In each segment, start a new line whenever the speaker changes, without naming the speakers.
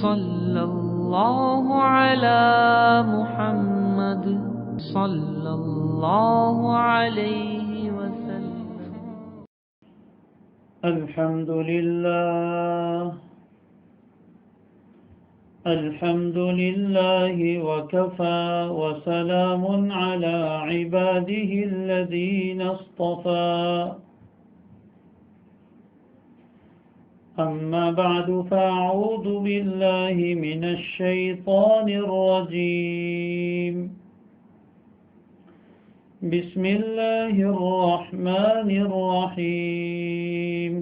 صلى الله على محمد صلى الله عليه وسلم.
الحمد لله وكفى وسلام على عباده الذين اصطفى. أما بعد فأعوذ بالله من الشيطان الرجيم. بسم الله الرحمن الرحيم.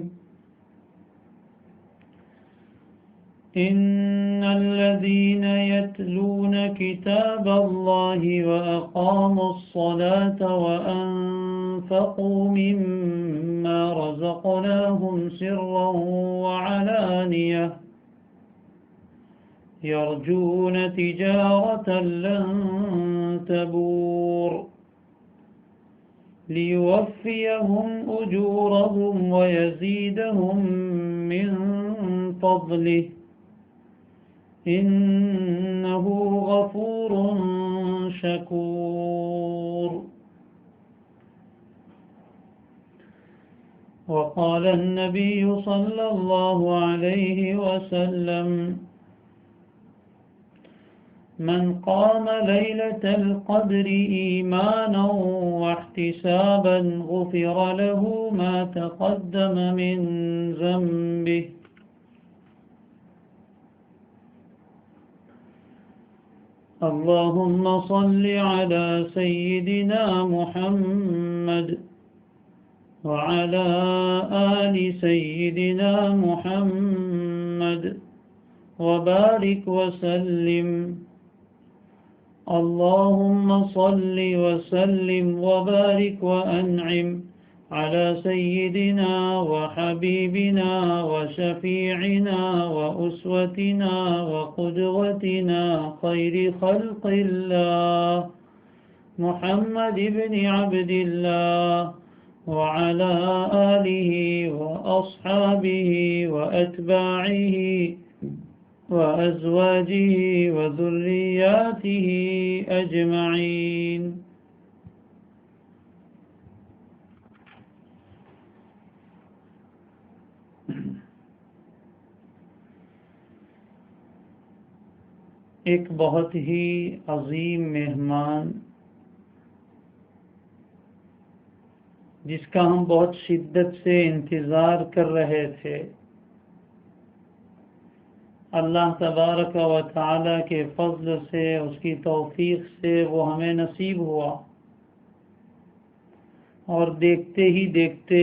إن الذين يتلون كتاب الله وأقاموا الصلاة وأنفقوا مما رزقناهم سرا وعلانية يرجون تجارة لن تبور ليوفيهم أجورهم ويزيدهم من فضله إنه غفور شكور. وقال النبي صلى الله عليه وسلم: من قام ليلة القدر إيمانا واحتسابا غفر له ما تقدم من ذنبه. اللهم صل على سيدنا محمد وعلى آل سيدنا محمد وبارك وسلم. اللهم صل وسلم وبارك وأنعم على سيدنا وحبيبنا وشفيعنا وأسوتنا وقدوتنا خير خلق الله محمد بن عبد الله وعلى آله وأصحابه وأتباعه وأزواجه وذرياته أجمعين. ایک بہت ہی عظیم مہمان جس کا ہم بہت شدت سے انتظار کر رہے تھے، اللہ تبارک و تعالی کے فضل سے، اس کی توفیق سے وہ ہمیں نصیب ہوا، اور دیکھتے ہی دیکھتے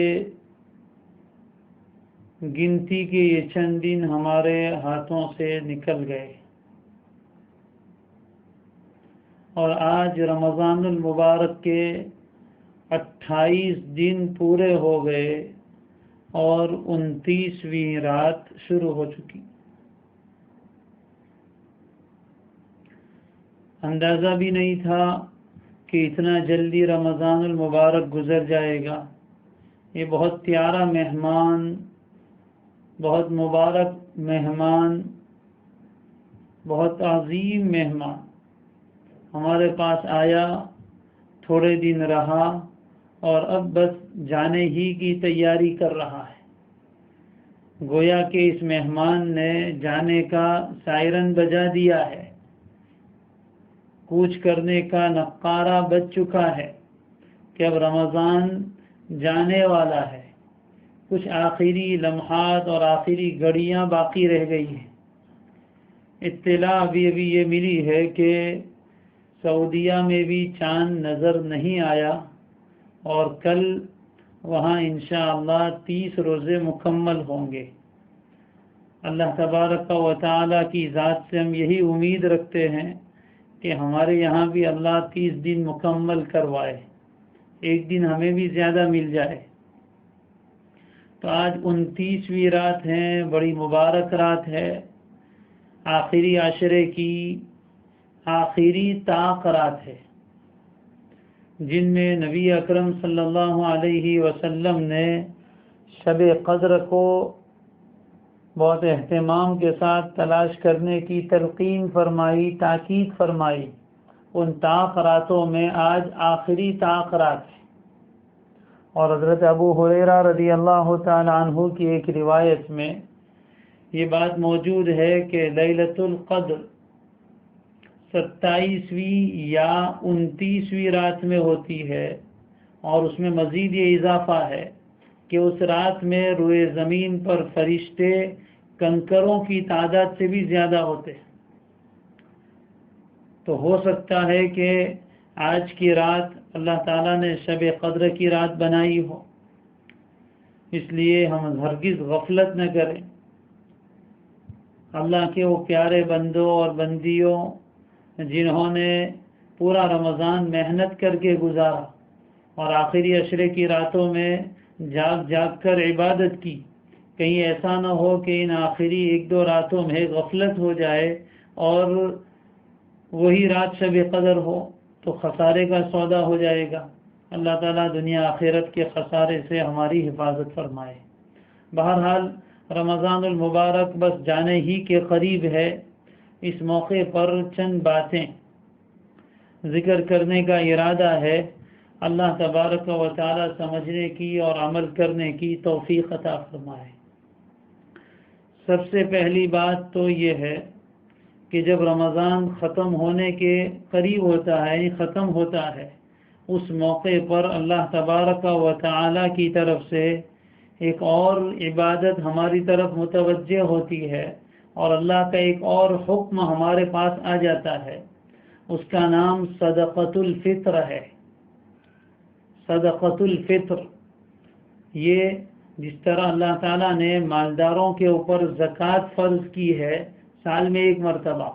گنتی کے یہ چند دن ہمارے ہاتھوں سے نکل گئے، اور آج رمضان المبارک کے 28 دن پورے ہو گئے اور 29ویں رات شروع ہو چکی. اندازہ بھی نہیں تھا کہ اتنا جلدی رمضان المبارک گزر جائے گا. یہ بہت پیارا مہمان، بہت مبارک مہمان، بہت عظیم مہمان ہمارے پاس آیا، تھوڑے دن رہا اور اب بس جانے ہی کی تیاری کر رہا ہے. گویا کہ اس مہمان نے جانے کا سائرن بجا دیا ہے، کوچ کرنے کا نقارہ بج چکا ہے کہ اب رمضان جانے والا ہے. کچھ آخری لمحات اور آخری گھڑیاں باقی رہ گئی ہیں. اطلاع ابھی یہ ملی ہے کہ سعودیہ میں بھی چاند نظر نہیں آیا، اور کل وہاں انشاءاللہ 30 روزے مکمل ہوں گے. اللہ تبارک و تعالی کی ذات سے ہم یہی امید رکھتے ہیں کہ ہمارے یہاں بھی اللہ 30 دن مکمل کروائے، ایک دن ہمیں بھی زیادہ مل جائے. تو آج 29ویں رات ہے، بڑی مبارک رات ہے، آخری عشرے کی آخری طاق رات ہے، جن میں نبی اکرم صلی اللہ علیہ وسلم نے شب قدر کو بہت اہتمام کے ساتھ تلاش کرنے کی تلقین فرمائی، تاکید فرمائی۔ ان طاق راتوں میں آج آخری طاق رات ہے۔ اور حضرت ابو ہریرہ رضی اللہ تعالی عنہ کی ایک روایت میں یہ بات موجود ہے کہ لیلۃ القدر 27ویں یا 29ویں رات میں ہوتی ہے، اور اس میں مزید یہ اضافہ ہے کہ اس رات میں روئے زمین پر فرشتے کنکروں کی تعداد سے بھی زیادہ ہوتے ہیں۔ تو ہو سکتا ہے کہ آج کی رات اللہ تعالیٰ نے شب قدر کی رات بنائی ہو، اس لیے ہم ہرگز غفلت نہ کریں۔ اللہ کے وہ پیارے بندوں اور بندیوں جنہوں نے پورا رمضان محنت کر کے گزارا اور آخری عشرے کی راتوں میں جاگ جاگ کر عبادت کی، کہیں ایسا نہ ہو کہ ان آخری 1-2 راتوں میں غفلت ہو جائے اور وہی رات شب قدر ہو تو خسارے کا سودا ہو جائے گا۔ اللہ تعالیٰ دنیا آخرت کے خسارے سے ہماری حفاظت فرمائے۔ بہرحال رمضان المبارک بس جانے ہی کے قریب ہے۔ اس موقع پر چند باتیں ذکر کرنے کا ارادہ ہے۔ اللہ تبارک و تعالی سمجھنے کی اور عمل کرنے کی توفیق عطا فرمائے۔ سب سے پہلی بات تو یہ ہے کہ جب رمضان ختم ہونے کے قریب ہوتا ہے، ختم ہوتا ہے، اس موقع پر اللہ تبارک و تعالی کی طرف سے ایک اور عبادت ہماری طرف متوجہ ہوتی ہے، اور اللہ کا ایک اور حکم ہمارے پاس آ جاتا ہے۔ اس کا نام صدقۃ الفطر ہے۔ صدقۃ الفطر، یہ جس طرح اللہ تعالیٰ نے مالداروں کے اوپر زکوٰۃ فرض کی ہے سال میں 1 مرتبہ،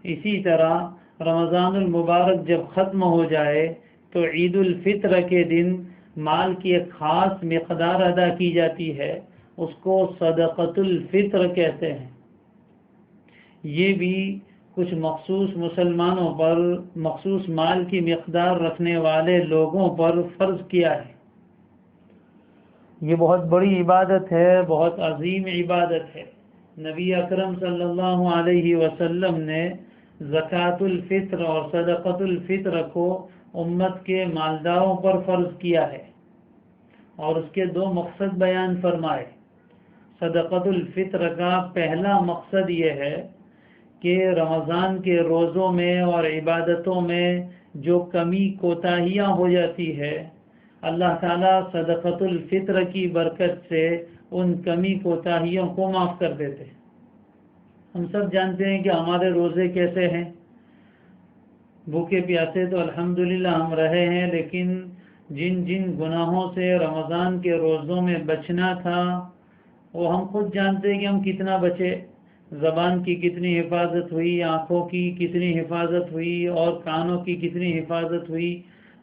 اسی طرح رمضان المبارک جب ختم ہو جائے تو عید الفطر کے دن مال کی ایک خاص مقدار ادا کی جاتی ہے، اس کو صدقۃ الفطر کہتے ہیں۔ یہ بھی کچھ مخصوص مسلمانوں پر، مخصوص مال کی مقدار رکھنے والے لوگوں پر فرض کیا ہے۔ یہ بہت بڑی عبادت ہے، بہت عظیم عبادت ہے۔ نبی اکرم صلی اللہ علیہ وسلم نے زکوٰۃ الفطر اور صدقۃ الفطر کو امت کے مالداروں پر فرض کیا ہے، اور اس کے 2 مقصد بیان فرمائے۔ صدقۃ الفطر کا پہلا مقصد یہ ہے کہ رمضان کے روزوں میں اور عبادتوں میں جو کمی کوتاہیاں ہو جاتی ہے، اللہ تعالیٰ صدقۃ الفطر کی برکت سے ان کمی کوتاہیوں کو معاف کر دیتے ہیں۔ ہم سب جانتے ہیں کہ ہمارے روزے کیسے ہیں۔ بھوکے پیاسے تو الحمدللہ ہم رہے ہیں، لیکن جن جن گناہوں سے رمضان کے روزوں میں بچنا تھا وہ ہم خود جانتے ہیں کہ ہم کتنا بچے۔ زبان کی کتنی حفاظت ہوئی، آنکھوں کی کتنی حفاظت ہوئی، اور کانوں کی کتنی حفاظت ہوئی،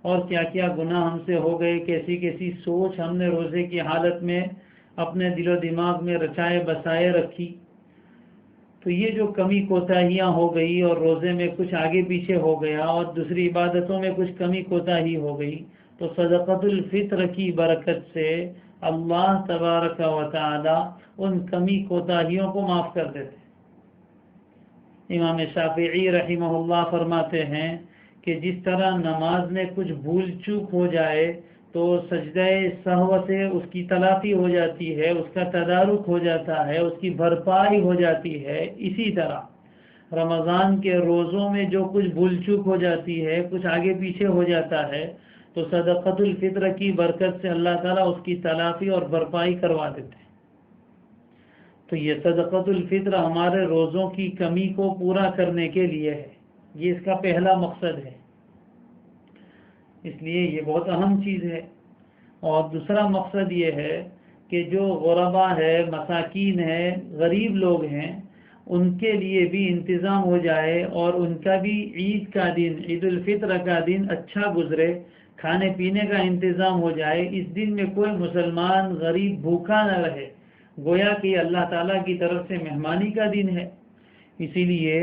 اور کیا کیا گناہ ہم سے ہو گئے، کیسی کیسی سوچ ہم نے روزے کی حالت میں اپنے دل و دماغ میں رچائے بسائے رکھی۔ تو یہ جو کمی کوتاہیاں ہو گئی اور روزے میں کچھ آگے پیچھے ہو گیا اور دوسری عبادتوں میں کچھ کمی کوتاہی ہو گئی، تو صدقۃ الفطر کی برکت سے اللہ تبارک و تعالی ان کمی کوتاہیوں کو معاف کر دیتے۔ امام شافعی رحمہ اللہ فرماتے ہیں کہ جس طرح نماز میں کچھ بھول چوک ہو جائے تو سجدہ سہو سے اس کی تلافی ہو جاتی ہے، اس کا تدارک ہو جاتا ہے، اس کی بھرپائی ہو جاتی ہے، اسی طرح رمضان کے روزوں میں جو کچھ بھول چوک ہو جاتی ہے، کچھ آگے پیچھے ہو جاتا ہے، تو صدقۃ الفطر کی برکت سے اللہ تعالیٰ اس کی تلافی اور بھرپائی کروا دیتے ہیں۔ تو یہ صدقۃ الفطر ہمارے روزوں کی کمی کو پورا کرنے کے لیے ہے، یہ اس کا پہلا مقصد ہے، اس لیے یہ بہت اہم چیز ہے۔ اور دوسرا مقصد یہ ہے کہ جو غربا ہے، مساکین ہے، غریب لوگ ہیں، ان کے لیے بھی انتظام ہو جائے اور ان کا بھی عید کا دن، عید الفطر کا دن اچھا گزرے، کھانے پینے کا انتظام ہو جائے، اس دن میں کوئی مسلمان غریب بھوکا نہ رہے، گویا کہ اللہ تعالیٰ کی طرف سے مہمانی کا دن ہے۔ اسی لیے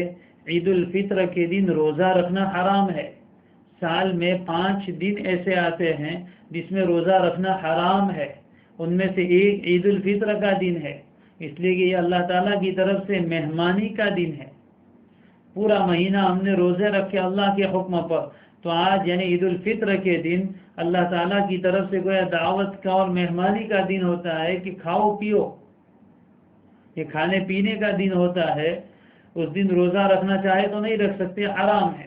عید الفطر کے دن روزہ رکھنا حرام ہے۔ سال میں 5 دن ایسے آتے ہیں جس میں روزہ رکھنا حرام ہے، ان میں سے ایک عید الفطر کا دن ہے۔ اس لیے کہ یہ اللہ تعالیٰ کی طرف سے مہمانی کا دن ہے. پورا مہینہ ہم نے روزے رکھے اللہ کے حکم پر، تو آج یعنی عید الفطر کے دن اللہ تعالیٰ کی طرف سے گویا دعوت کا اور مہمانی کا دن ہوتا ہے کہ کھاؤ پیو، یہ کھانے پینے کا دن ہوتا ہے. اس دن روزہ رکھنا چاہے تو نہیں رکھ سکتے، حرام ہے.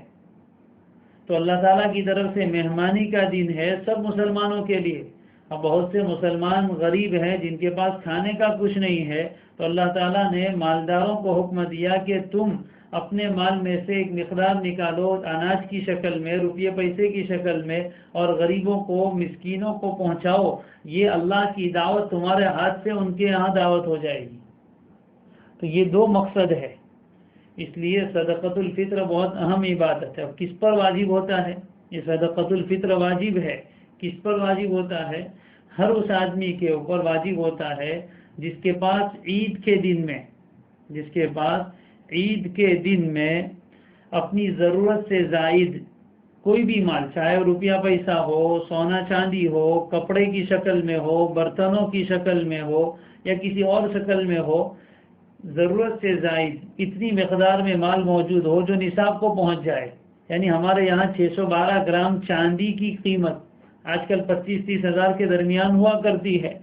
تو اللہ تعالیٰ کی طرف سے مہمانی کا دن ہے سب مسلمانوں کے لیے. اب بہت سے مسلمان غریب ہیں جن کے پاس کھانے کا کچھ نہیں ہے، تو اللہ تعالیٰ نے مالداروں کو حکم دیا کہ تم اپنے مال میں سے ایک مقدار نکالو اناج کی شکل میں، روپیے پیسے کی شکل میں، اور غریبوں کو مسکینوں کو پہنچاؤ. یہ اللہ کی دعوت تمہارے ہاتھ سے ان کے یہاں دعوت ہو جائے گی. تو یہ دو مقصد ہے. اس لیے صدقۃ الفطر بہت اہم عبادت ہے. اب کس پر واجب ہوتا ہے یہ صدقۃ الفطر؟ واجب ہے. کس پر واجب ہوتا ہے؟ ہر اس آدمی کے اوپر واجب ہوتا ہے جس کے پاس عید کے دن میں اپنی ضرورت سے زائد کوئی بھی مال، چاہے روپیہ پیسہ ہو، سونا چاندی ہو، کپڑے کی شکل میں ہو، برتنوں کی شکل میں ہو، یا کسی اور شکل میں ہو، ضرورت سے زائد اتنی مقدار میں مال موجود ہو جو نصاب کو پہنچ جائے. یعنی ہمارے یہاں 612 گرام چاندی کی قیمت آج کل 25-30 ہزار کے درمیان ہوا کرتی ہے.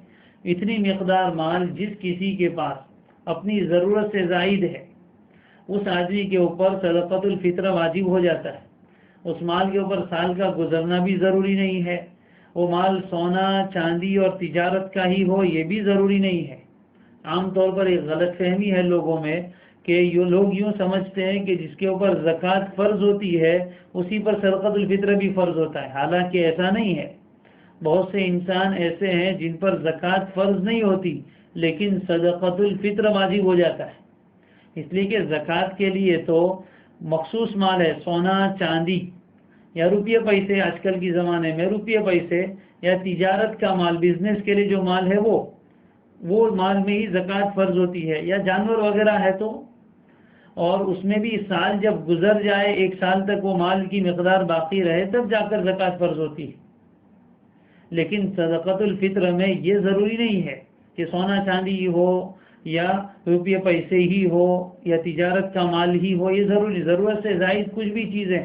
اتنی مقدار مال جس کسی کے پاس اپنی ضرورت سے زائد ہے، اس آدمی کے اوپر صدقۃ الفطر واجب ہو جاتا ہے. اس مال کے اوپر سال کا گزرنا بھی ضروری نہیں ہے. وہ مال سونا چاندی اور تجارت کا ہی ہو یہ بھی ضروری نہیں ہے. عام طور پر ایک غلط فہمی ہے لوگوں میں کہ یہ لوگ یوں سمجھتے ہیں کہ جس کے اوپر زکوٰۃ فرض ہوتی ہے اسی پر صدقۃ الفطر بھی فرض ہوتا ہے. حالانکہ ایسا نہیں ہے. بہت سے انسان ایسے ہیں جن پر زکوٰۃ فرض نہیں ہوتی لیکن صدقۃ الفطر واجب ہو جاتا ہے. اس لیے کہ زکوٰۃ کے لیے تو مخصوص مال ہے، سونا چاندی یا روپیے پیسے. آج کل کے زمانے میں روپیے پیسے یا تجارت کا مال، بزنس کے لیے جو مال ہے وہ مال میں ہی زکوٰۃ فرض ہوتی ہے. یا جانور وغیرہ ہے تو، اور اس میں بھی سال جب گزر جائے، 1 سال تک وہ مال کی مقدار باقی رہے تب جا کر زکوٰۃ فرض ہوتی ہے. لیکن صدقۃ الفطر میں یہ ضروری نہیں ہے کہ سونا چاندی ہی ہو یا روپیے پیسے ہی ہو یا تجارت کا مال ہی ہو. یہ ضرورت سے زائد کچھ بھی چیزیں،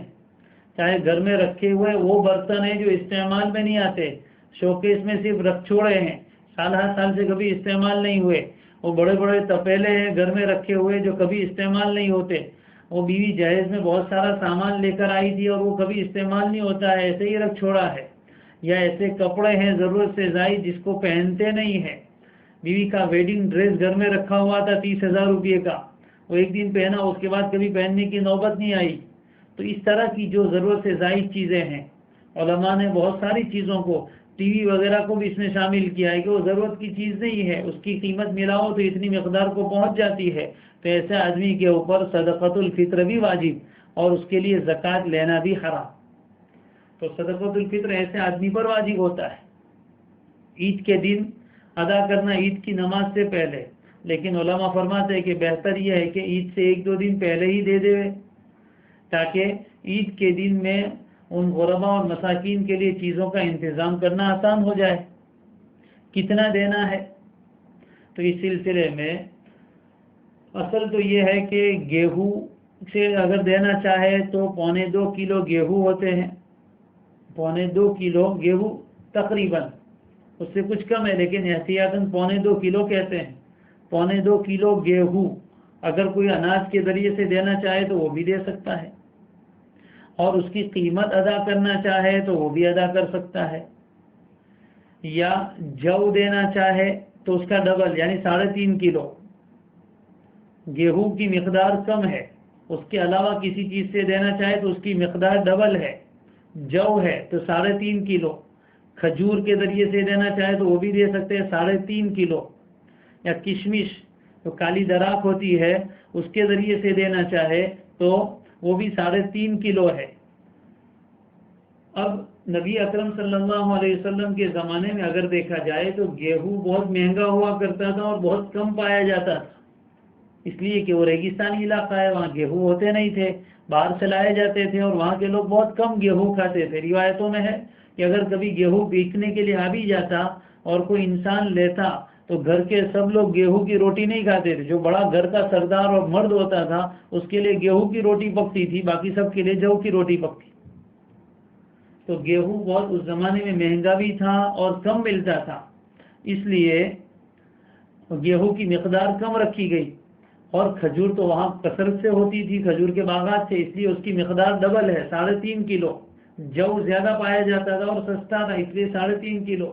چاہے گھر میں رکھے ہوئے وہ برتن ہیں جو استعمال میں نہیں آتے، شوکیس میں صرف رکھ چھوڑے ہیں، سال ہر سال سے کبھی استعمال نہیں ہوئے. وہ بڑے بڑے تپیلے ہیں گھر میں رکھے ہوئے جو کبھی استعمال نہیں ہوتے. وہ بیوی جہیز میں بہت سارا سامان لے کر آئی تھی اور وہ کبھی استعمال نہیں ہوتا ہے، ایسے ہی رکھ چھوڑا ہے. یا ایسے کپڑے ہیں ضرورت سے زائد جس کو پہنتے نہیں ہیں. بیوی کا ویڈنگ ڈریس گھر میں رکھا ہوا تھا 30,000 روپئے کا، وہ ایک دن پہنا اس کے بعد کبھی پہننے کی نوبت نہیں آئی. تو اس طرح کی جو ضرورت سے زائد چیزیں ہیں، علماء نے بہت ساری چیزوں کو، ٹی وی وغیرہ کو بھی اس میں شامل کیا ہے کہ وہ ضرورت کی چیز نہیں ہے، اس کی قیمت ملاؤ تو اتنی مقدار کو پہنچ جاتی ہے. تو ایسے آدمی کے اوپر صدقۃ الفطر بھی واجب اور اس کے لیے زکوٰۃ لینا بھی حرام. تو صدقۃ الفطر ایسے آدمی پر واجب ہوتا ہے عید کے دن ادا کرنا، عید کی نماز سے پہلے. لیکن علماء فرماتے ہیں کہ بہتر یہ ہے کہ عید سے 1-2 دن پہلے ہی دے دے، تاکہ عید کے دن میں ان غربا اور مساکین کے لیے چیزوں کا انتظام کرنا آسان ہو جائے. کتنا دینا ہے؟ تو اس سلسلے میں اصل تو یہ ہے کہ گیہوں سے اگر دینا چاہے تو 2.25 کلو گیہوں ہوتے ہیں. 2.25 کلو گیہوں تقریباً، اس سے کچھ کم ہے لیکن احتیاطاً 2.25 کلو کہتے ہیں. 2.25 کلو گیہوں اگر کوئی اناج کے ذریعے سے دینا چاہے تو وہ بھی دے سکتا ہے، اور اس کی قیمت ادا کرنا چاہے تو وہ بھی ادا کر سکتا ہے. یا جو دینا چاہے تو اس کا ڈبل یعنی 3.5 کلو. گیہوں کی مقدار کم ہے، اس کے علاوہ کسی چیز سے دینا چاہے تو اس کی مقدار ڈبل ہے. جو ہے تو 3.5 کلو. کھجور کے ذریعے سے دینا چاہے تو وہ بھی دے سکتے ہیں 3.5 کلو. یا کشمش جو کالی دراک ہوتی ہے اس کے ذریعے سے دینا چاہے تو وہ بھی 3.5 کلو ہے. اب نبی اکرم صلی اللہ علیہ وسلم کے زمانے میں اگر دیکھا جائے تو گیہوں بہت مہنگا ہوا کرتا تھا اور بہت کم پایا جاتا تھا، اس لیے کہ وہ ریگستانی علاقہ ہے، وہاں گیہوں ہوتے نہیں تھے، باہر سے لائے جاتے تھے اور وہاں کے لوگ بہت کم گیہوں کھاتے تھے. روایتوں میں ہے کہ اگر کبھی گیہوں بیچنے کے لیے آ بھی جاتا اور کوئی انسان لیتا تو گھر کے سب لوگ گیہوں کی روٹی نہیں کھاتے تھے. جو بڑا گھر کا سردار اور مرد ہوتا تھا اس کے لیے گیہوں کی روٹی پکتی تھی، باقی سب کے لیے جو کی روٹی پکتی. تو گیہوں بہت اس زمانے میں مہنگا بھی تھا اور کم ملتا تھا، اس لیے گیہوں کی مقدار کم رکھی گئی. اور کھجور تو وہاں کثرت سے ہوتی تھی، کھجور کے باغات تھے، اس لیے اس کی مقدار ڈبل ہے، 3.5 کلو. جو زیادہ پایا جاتا تھا اور سستا تھا، اس لیے 3.5 کلو.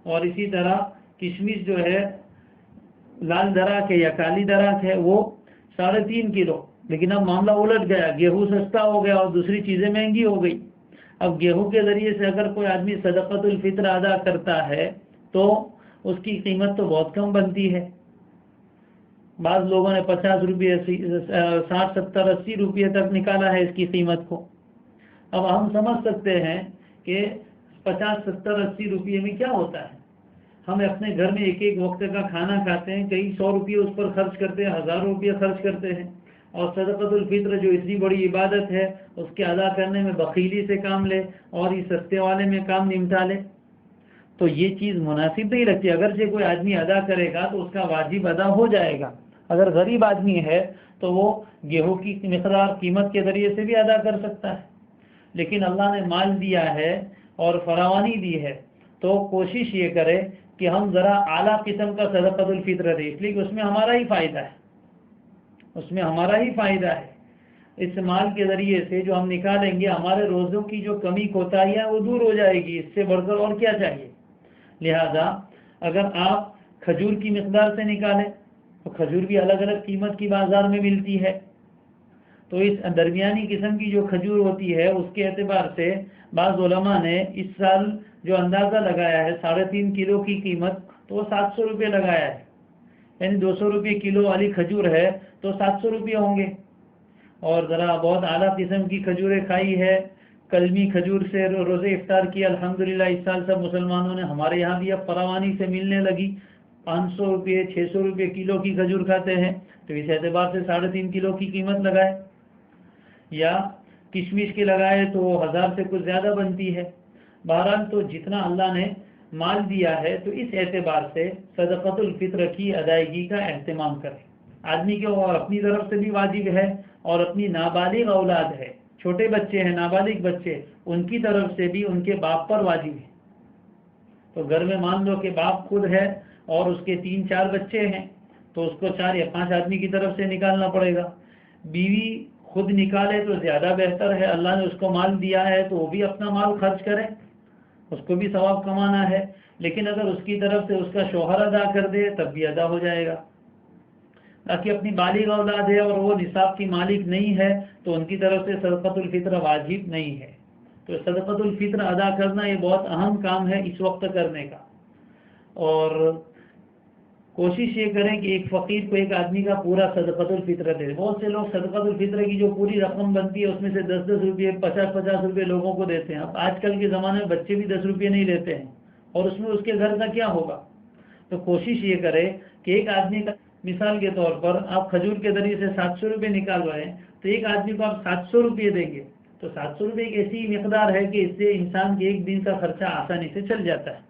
اور اسی طرح کشمش جو ہے لال دراک ہے یا کالی دراک ہے وہ 3.5 کلو. لیکن اب معاملہ الٹ گیا، گیہوں سستا ہو گیا اور دوسری چیزیں مہنگی ہو گئی. اب گیہوں کے ذریعے سے اگر کوئی آدمی صدقۃ الفطر ادا کرتا ہے تو اس کی قیمت تو بہت کم بنتی ہے. بعض لوگوں نے 50 روپے 60 70 80 روپے تک نکالا ہے اس کی قیمت کو. اب ہم سمجھ سکتے ہیں کہ 50 70 80 روپے میں کیا ہوتا ہے. ہم اپنے گھر میں ایک ایک وقت کا کھانا کھاتے ہیں، کئی 100 روپے اس پر خرچ کرتے ہیں، 1000 روپے خرچ کرتے ہیں. اور صدقۃ الفطر جو اتنی بڑی عبادت ہے اس کے ادا کرنے میں بخیلی سے کام لے اور اس سستے والے میں کام نمٹا لے، تو یہ چیز مناسب نہیں لگتی. اگرچہ کوئی آدمی ادا کرے گا تو اس کا واجب ادا ہو جائے گا. اگر غریب آدمی ہے تو وہ گیہوں کی مقدار قیمت کے ذریعے سے بھی ادا کر سکتا ہے. لیکن اللہ نے مال دیا ہے اور فراوانی دی ہے تو کوشش یہ کرے کہ ہم ذرا اعلیٰ قسم کا صدقۃ الفطر دیں، اس لیے کہ اس میں ہمارا ہی فائدہ ہے، اس میں ہمارا ہی فائدہ ہے. اس مال کے ذریعے سے جو ہم نکالیں گے ہمارے روزوں کی جو کمی کوتاہیاں وہ دور ہو جائے گی. اس سے بڑھ کر اور کیا چاہیے. لہذا اگر آپ کھجور کی مقدار سے نکالیں تو کھجور بھی الگ الگ قیمت کی بازار میں ملتی ہے. تو اس درمیانی قسم کی جو کھجور ہوتی ہے اس کے اعتبار سے بعض علماء نے اس سال جو اندازہ لگایا ہے 3.5 کلو کی قیمت تو وہ 700 روپے لگایا ہے. یعنی 200 روپے کلو والی کھجور ہے تو 700 روپے ہوں گے. اور ذرا بہت اعلیٰ قسم کی کھجوریں کھائی ہے، کلمی کھجور سے روزے افطار کیا، الحمدللہ اس سال سب مسلمانوں نے، ہمارے یہاں بھی اب فراوانی سے ملنے لگی، 500 روپے 600 روپے کلو کی کھجور کھاتے ہیں، تو اس اعتبار سے 3.5 کلو کی قیمت لگائے. یا کشمش کے لگائے تو 1000 سے کچھ زیادہ بنتی ہے. بہرحال تو جتنا اللہ نے مال دیا ہے تو اس اعتبار سے صدقۃ الفطر کی ادائیگی کا اہتمام کرے. آدمی کے اور اپنی طرف سے بھی واجب ہے اور اپنی نابالغ اولاد ہے، چھوٹے بچے ہیں، نابالغ بچے، ان کی طرف سے بھی ان کے باپ پر واجب ہے. تو گھر میں مان لو کہ باپ خود ہے اور اس کے 3-4 بچے ہیں تو اس کو 4 یا 5 آدمی کی طرف سے نکالنا پڑے گا. بیوی خود نکالے تو زیادہ بہتر ہے، اللہ نے اس کو مال دیا ہے تو وہ بھی اپنا مال خرچ کرے، اس کو بھی ثواب کمانا ہے. لیکن اگر اس کی طرف سے اس کا شوہر ادا کر دے تب بھی ادا ہو جائے گا. باقی اپنی بالغ اولاد ہے اور وہ نصاب کی مالک نہیں ہے تو ان کی طرف سے صدقۃ الفطر واجب نہیں ہے. تو صدقۃ الفطر ادا کرنا یہ بہت اہم کام ہے اس وقت کرنے کا. اور کوشش یہ کریں کہ ایک فقیر کو ایک آدمی کا پورا صدقۃ الفطر دے. بہت سے لوگ صدقۃ الفطر کی جو پوری رقم بنتی ہے اس میں سے 10-10 روپے 50-50 روپے لوگوں کو دیتے ہیں. اب آج کل کے زمانے میں بچے بھی 10 روپے نہیں لیتے ہیں اور اس میں اس کے گھر کا کیا ہوگا. تو کوشش یہ کرے کہ ایک آدمی کا، مثال کے طور پر آپ کھجور کے ذریعے سے 700 روپے نکال رہے ہیں تو ایک آدمی کو آپ 700 روپے دیں گے تو 700 روپے ایک ایسی مقدار ہے کہ اس سے انسان کے ایک دن کا خرچہ آسانی سے چل جاتا ہے.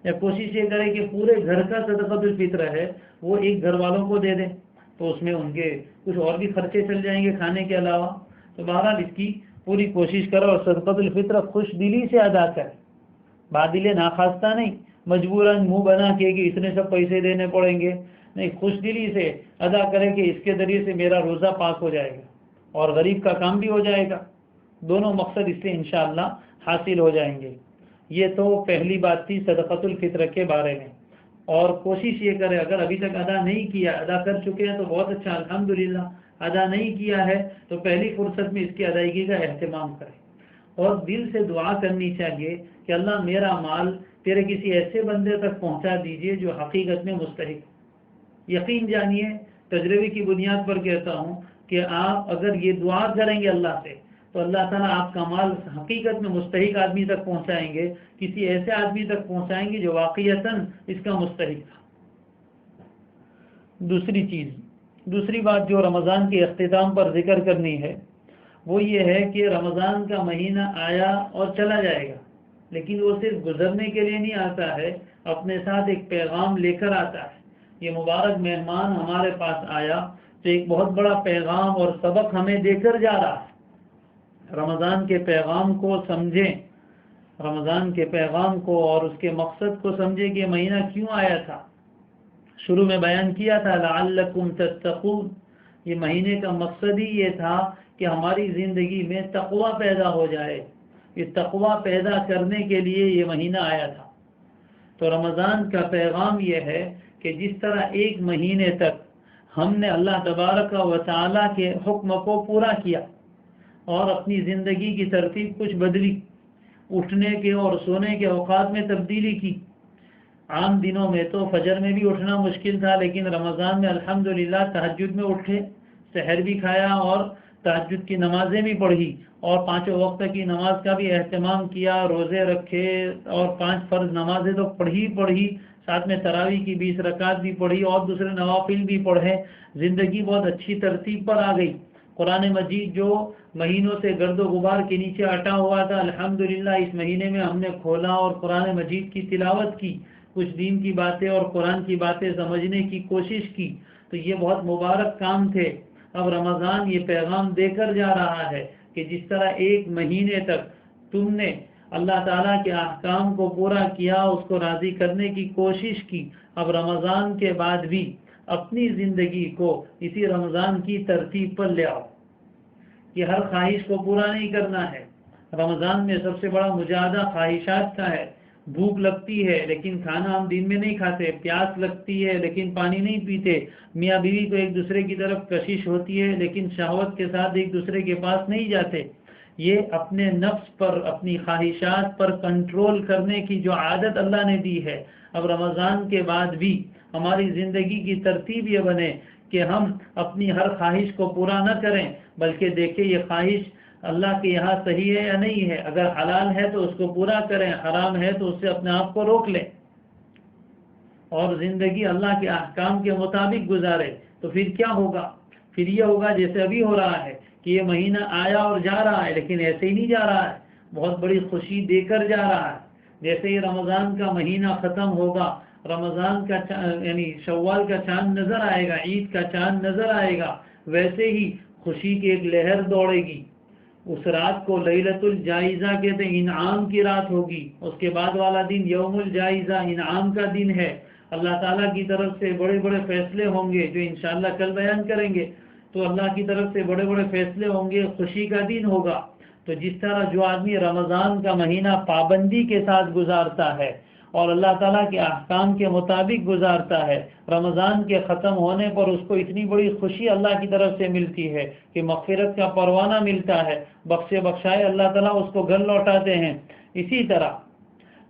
یا کوشش یہ کرے کہ پورے گھر کا صدقۃ الفطر ہے وہ ایک گھر والوں کو دے دیں تو اس میں ان کے کچھ اور بھی خرچے چل جائیں گے کھانے کے علاوہ. تو بہرحال اس کی پوری کوشش کرو اور صدقۃ الفطر خوش دلی سے ادا کرے، بادل ناخواستہ نہیں، مجبوراً منہ بنا کے کہ اتنے سب پیسے دینے پڑیں گے، نہیں، خوش دلی سے ادا کرے کہ اس کے ذریعے سے میرا روزہ پاک ہو جائے گا اور غریب کا کام بھی ہو جائے گا. دونوں مقصد اس سے انشاءاللہ حاصل ہو جائیں گے. یہ تو پہلی بات تھی صدقۃ الفطر کے بارے میں. اور کوشش یہ کرے اگر ابھی تک ادا نہیں کیا، ادا کر چکے ہیں تو بہت اچھا، الحمدللہ. ادا نہیں کیا ہے تو پہلی فرصت میں اس کی ادائیگی کا اہتمام کرے اور دل سے دعا کرنی چاہیے کہ اللہ میرا مال تیرے کسی ایسے بندے تک پہنچا دیجئے جو حقیقت میں مستحق. یقین جانیے، تجربے کی بنیاد پر کہتا ہوں کہ آپ اگر یہ دعا کریں گے اللہ سے تو اللہ تعالیٰ آپ کا مال حقیقت میں مستحق آدمی تک پہنچائیں گے، کسی ایسے آدمی تک پہنچائیں گے جو واقعتاً اس کا مستحق تھا. دوسری بات جو رمضان کے اختتام پر ذکر کرنی ہے وہ یہ ہے کہ رمضان کا مہینہ آیا اور چلا جائے گا. لیکن وہ صرف گزرنے کے لیے نہیں آتا ہے، اپنے ساتھ ایک پیغام لے کر آتا ہے۔ یہ مبارک مہمان ہمارے پاس آیا تو ایک بہت بڑا پیغام اور سبق ہمیں دے کر جا رہا ہے۔ رمضان کے پیغام کو سمجھیں، رمضان کے پیغام کو اور اس کے مقصد کو سمجھیں کہ یہ مہینہ کیوں آیا تھا۔ شروع میں بیان کیا تھا لعلکم تتقون، یہ مہینے کا مقصد ہی یہ تھا کہ ہماری زندگی میں تقوی پیدا ہو جائے۔ یہ تقوی پیدا کرنے کے لیے یہ مہینہ آیا تھا۔ تو رمضان کا پیغام یہ ہے کہ جس طرح ایک مہینے تک ہم نے اللہ تبارک و تعالی کے حکم کو پورا کیا اور اپنی زندگی کی ترتیب کچھ بدلی، اٹھنے کے اور سونے کے اوقات میں تبدیلی کی۔ عام دنوں میں تو فجر میں بھی اٹھنا مشکل تھا، لیکن رمضان میں الحمدللہ تہجد میں اٹھے، سحر بھی کھایا اور تہجد کی نمازیں بھی پڑھی اور 5 وقت کی نماز کا بھی اہتمام کیا، روزے رکھے اور 5 فرض نمازیں تو پڑھی، ساتھ میں تراویح کی 20 رکعات بھی پڑھی اور دوسرے نوافل بھی پڑھے۔ زندگی بہت اچھی ترتیب پر آ گئی۔ قرآن مجید جو مہینوں سے گرد و غبار کے نیچے اٹا ہوا تھا، الحمدللہ اس مہینے میں ہم نے کھولا اور قرآن مجید کی تلاوت کی، کچھ دین کی باتیں اور قرآن کی باتیں سمجھنے کی کوشش کی، تو یہ بہت مبارک کام تھے۔ اب رمضان یہ پیغام دے کر جا رہا ہے کہ جس طرح ایک مہینے تک تم نے اللہ تعالیٰ کے احکام کو پورا کیا، اس کو راضی کرنے کی کوشش کی، اب رمضان کے بعد بھی اپنی زندگی کو اسی رمضان کی ترتیب پر لے آؤ۔ یہ ہر خواہش کو پورا نہیں کرنا ہے۔ رمضان میں سب سے بڑا مجاہدہ خواہشات کا ہے۔ بھوک لگتی ہے لیکن کھانا ہم دن میں نہیں کھاتے، پیاس لگتی ہے لیکن پانی نہیں پیتے، میاں بیوی کو ایک دوسرے کی طرف کشش ہوتی ہے لیکن شہوت کے ساتھ ایک دوسرے کے پاس نہیں جاتے۔ یہ اپنے نفس پر، اپنی خواہشات پر کنٹرول کرنے کی جو عادت اللہ نے دی ہے، اب رمضان کے بعد بھی ہماری زندگی کی ترتیب یہ بنے کہ ہم اپنی ہر خواہش کو پورا نہ کریں، بلکہ دیکھیں یہ خواہش اللہ کے یہاں صحیح ہے یا نہیں ہے۔ اگر حلال ہے تو اس کو پورا کریں، حرام ہے تو اس سے اپنے آپ کو روک لیں اور زندگی اللہ کے احکام کے مطابق گزارے۔ تو پھر کیا ہوگا؟ پھر یہ ہوگا جیسے ابھی ہو رہا ہے کہ یہ مہینہ آیا اور جا رہا ہے، لیکن ایسے ہی نہیں جا رہا ہے، بہت بڑی خوشی دے کر جا رہا ہے۔ جیسے ہی رمضان کا مہینہ ختم ہوگا، رمضان کا یعنی شوال کا چاند نظر آئے گا، عید کا چاند نظر آئے گا، ویسے ہی خوشی کی ایک لہر دوڑے گی۔ اس رات کو لیلۃ الجائزہ کہتے ہیں، انعام کی رات ہوگی۔ اس کے بعد والا دن یوم الجائزہ، انعام کا دن ہے۔ اللہ تعالیٰ کی طرف سے بڑے بڑے فیصلے ہوں گے جو انشاءاللہ کل بیان کریں گے۔ تو اللہ کی طرف سے بڑے بڑے فیصلے ہوں گے، خوشی کا دن ہوگا۔ تو جس طرح جو آدمی رمضان کا مہینہ پابندی کے ساتھ گزارتا ہے اور اللہ تعالیٰ کے احکام کے مطابق گزارتا ہے، رمضان کے ختم ہونے پر اس کو اتنی بڑی خوشی اللہ کی طرف سے ملتی ہے کہ مغفرت کا پروانہ ملتا ہے، بخشے بخشائے اللہ تعالیٰ اس کو گھر لوٹاتے ہیں۔ اسی طرح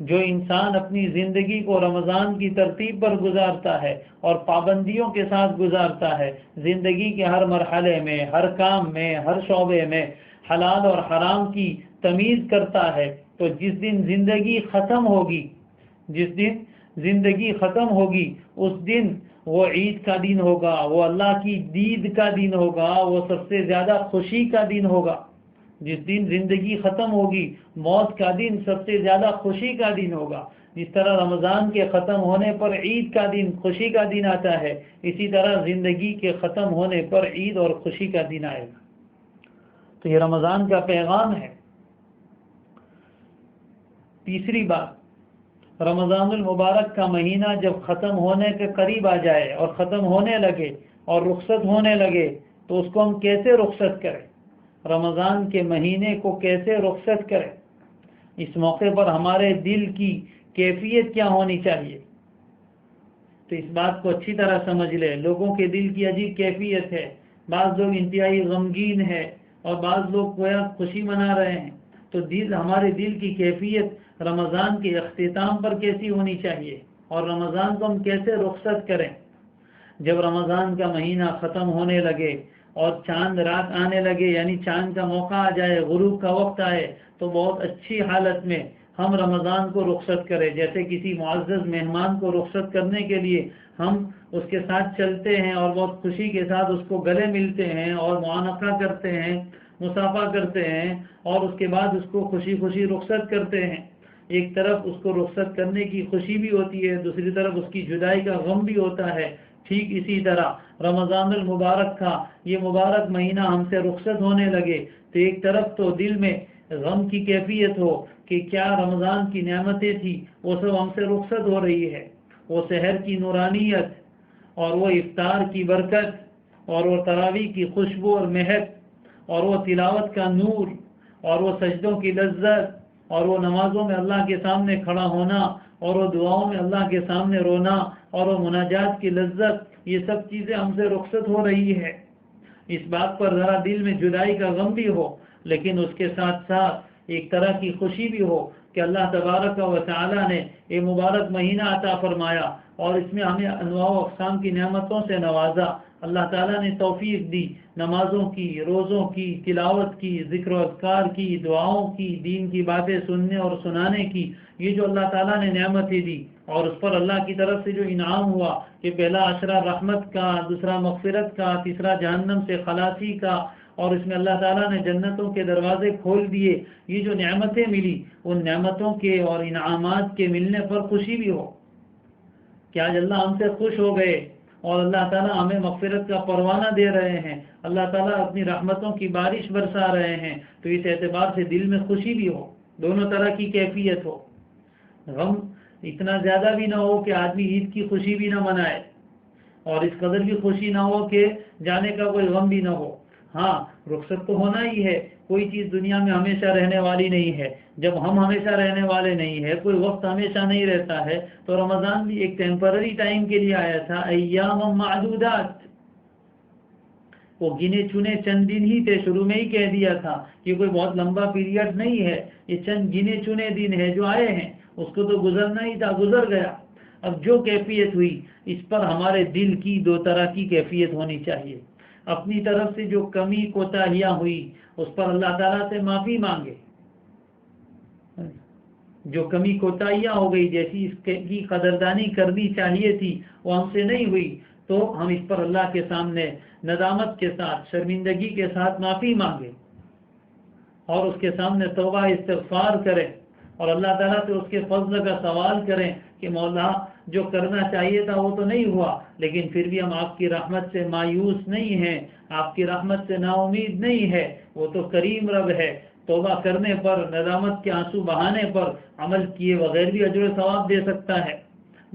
جو انسان اپنی زندگی کو رمضان کی ترتیب پر گزارتا ہے اور پابندیوں کے ساتھ گزارتا ہے، زندگی کے ہر مرحلے میں، ہر کام میں، ہر شعبے میں حلال اور حرام کی تمیز کرتا ہے، تو جس دن زندگی ختم ہوگی، جس دن زندگی ختم ہوگی، اس دن وہ عید کا دن ہوگا، وہ اللہ کی دید کا دن ہوگا، وہ سب سے زیادہ خوشی کا دن ہوگا۔ جس دن زندگی ختم ہوگی، موت کا دن سب سے زیادہ خوشی کا دن ہوگا۔ جس طرح رمضان کے ختم ہونے پر عید کا دن، خوشی کا دن آتا ہے، اسی طرح زندگی کے ختم ہونے پر عید اور خوشی کا دن آئے گا۔ تو یہ رمضان کا پیغام ہے۔ تیسری بات، رمضان المبارک کا مہینہ جب ختم ہونے کے قریب آ جائے اور ختم ہونے لگے اور رخصت ہونے لگے تو اس کو ہم کیسے رخصت کریں؟ رمضان کے مہینے کو کیسے رخصت کریں؟ اس موقع پر ہمارے دل کی کیفیت کیا ہونی چاہیے؟ تو اس بات کو اچھی طرح سمجھ لیں۔ لوگوں کے دل کی عجیب کیفیت ہے، بعض لوگ انتہائی غمگین ہے اور بعض لوگ گویا خوشی منا رہے ہیں۔ تو ہمارے دل کی کیفیت رمضان کے اختتام پر کیسی ہونی چاہیے اور رمضان کو ہم کیسے رخصت کریں؟ جب رمضان کا مہینہ ختم ہونے لگے اور چاند رات آنے لگے، یعنی چاند کا موقع آ جائے، غروب کا وقت آئے، تو بہت اچھی حالت میں ہم رمضان کو رخصت کریں۔ جیسے کسی معزز مہمان کو رخصت کرنے کے لیے ہم اس کے ساتھ چلتے ہیں اور بہت خوشی کے ساتھ اس کو گلے ملتے ہیں اور معانقہ کرتے ہیں، مصافحہ کرتے ہیں اور اس کے بعد اس کو خوشی خوشی رخصت کرتے ہیں۔ ایک طرف اس کو رخصت کرنے کی خوشی بھی ہوتی ہے، دوسری طرف اس کی جدائی کا غم بھی ہوتا ہے۔ ٹھیک اسی طرح رمضان المبارک کا یہ مبارک مہینہ ہم سے رخصت ہونے لگے تو ایک طرف تو دل میں غم کی کیفیت ہو کہ کیا رمضان کی نعمتیں تھی وہ سب ہم سے رخصت ہو رہی ہے، وہ سحر کی نورانیت اور وہ افطار کی برکت اور وہ تراویح کی خوشبو اور مہک اور وہ تلاوت کا نور اور وہ سجدوں کی لذت اور وہ نمازوں میں اللہ کے سامنے کھڑا ہونا اور وہ دعاؤں میں اللہ کے سامنے رونا اور وہ مناجات کی لذت، یہ سب چیزیں ہم سے رخصت ہو رہی ہے۔ اس بات پر ذرا دل میں جدائی کا غم بھی ہو، لیکن اس کے ساتھ ساتھ ایک طرح کی خوشی بھی ہو کہ اللہ تبارک و تعالی نے یہ مبارک مہینہ عطا فرمایا اور اس میں ہمیں انواع و اقسام کی نعمتوں سے نوازا۔ اللہ تعالیٰ نے توفیق دی نمازوں کی، روزوں کی، تلاوت کی، ذکر و اذکار کی، دعاؤں کی، دین کی باتیں سننے اور سنانے کی۔ یہ جو اللہ تعالیٰ نے نعمتیں دی اور اس پر اللہ کی طرف سے جو انعام ہوا کہ پہلا عشرہ رحمت کا، دوسرا مغفرت کا، تیسرا جہنم سے خلاصی کا، اور اس میں اللہ تعالیٰ نے جنتوں کے دروازے کھول دیے، یہ جو نعمتیں ملی ان نعمتوں کے اور انعامات کے ملنے پر خوشی بھی ہو کہ آج اللہ ہم سے خوش ہو گئے اور اللہ تعالیٰ ہمیں مغفرت کا پروانہ دے رہے ہیں، اللہ تعالیٰ اپنی رحمتوں کی بارش برسا رہے ہیں، تو اس اعتبار سے دل میں خوشی بھی ہو، دونوں طرح کی کیفیت ہو۔ غم اتنا زیادہ بھی نہ ہو کہ آدمی عید کی خوشی بھی نہ منائے اور اس قدر بھی خوشی نہ ہو کہ جانے کا کوئی غم بھی نہ ہو۔ ہاں رخصت تو ہونا ہی ہے، کوئی چیز دنیا میں ہمیشہ رہنے والی نہیں ہے، جب ہم ہمیشہ رہنے والے نہیں ہے، کوئی وقت ہمیشہ نہیں رہتا ہے، تو رمضان بھی ایک ٹیمپرری ٹائم کے لیے آیا تھا، ایام معدودات، وہ گنے چنے چند دن ہی تھے، شروع میں ہی کہہ دیا تھا کہ کوئی بہت لمبا پیریڈ نہیں ہے، یہ چند گنے چنے دن ہے جو آئے ہیں، اس کو تو گزرنا ہی تھا، گزر گیا۔ اب جو کیفیت ہوئی اس پر ہمارے دل کی دو طرح کی کیفیت ہونی چاہیے۔ اپنی طرف سے جو کمی کوتاہیاں ہوئی اس پر اللہ تعالیٰ سے معافی مانگے، جو کمی کوتاہیاں ہو گئی جیسی اس کی قدردانی کرنی چاہیے تھی وہ ہم سے نہیں ہوئی تو ہم اس پر اللہ کے سامنے ندامت کے ساتھ، شرمندگی کے ساتھ معافی مانگے اور اس کے سامنے توبہ استغفار کریں اور اللہ تعالیٰ سے اس کے فضل کا سوال کریں کہ مولا جو کرنا چاہیے تھا وہ تو نہیں ہوا، لیکن پھر بھی ہم آپ کی رحمت سے مایوس نہیں ہیں، آپ کی رحمت سے نا امید نہیں ہے، وہ تو کریم رب ہے۔ توبہ کرنے پر، ندامت کے آنسو بہانے پر عمل کیے بغیر بھی اجر و ثواب دے سکتا ہے۔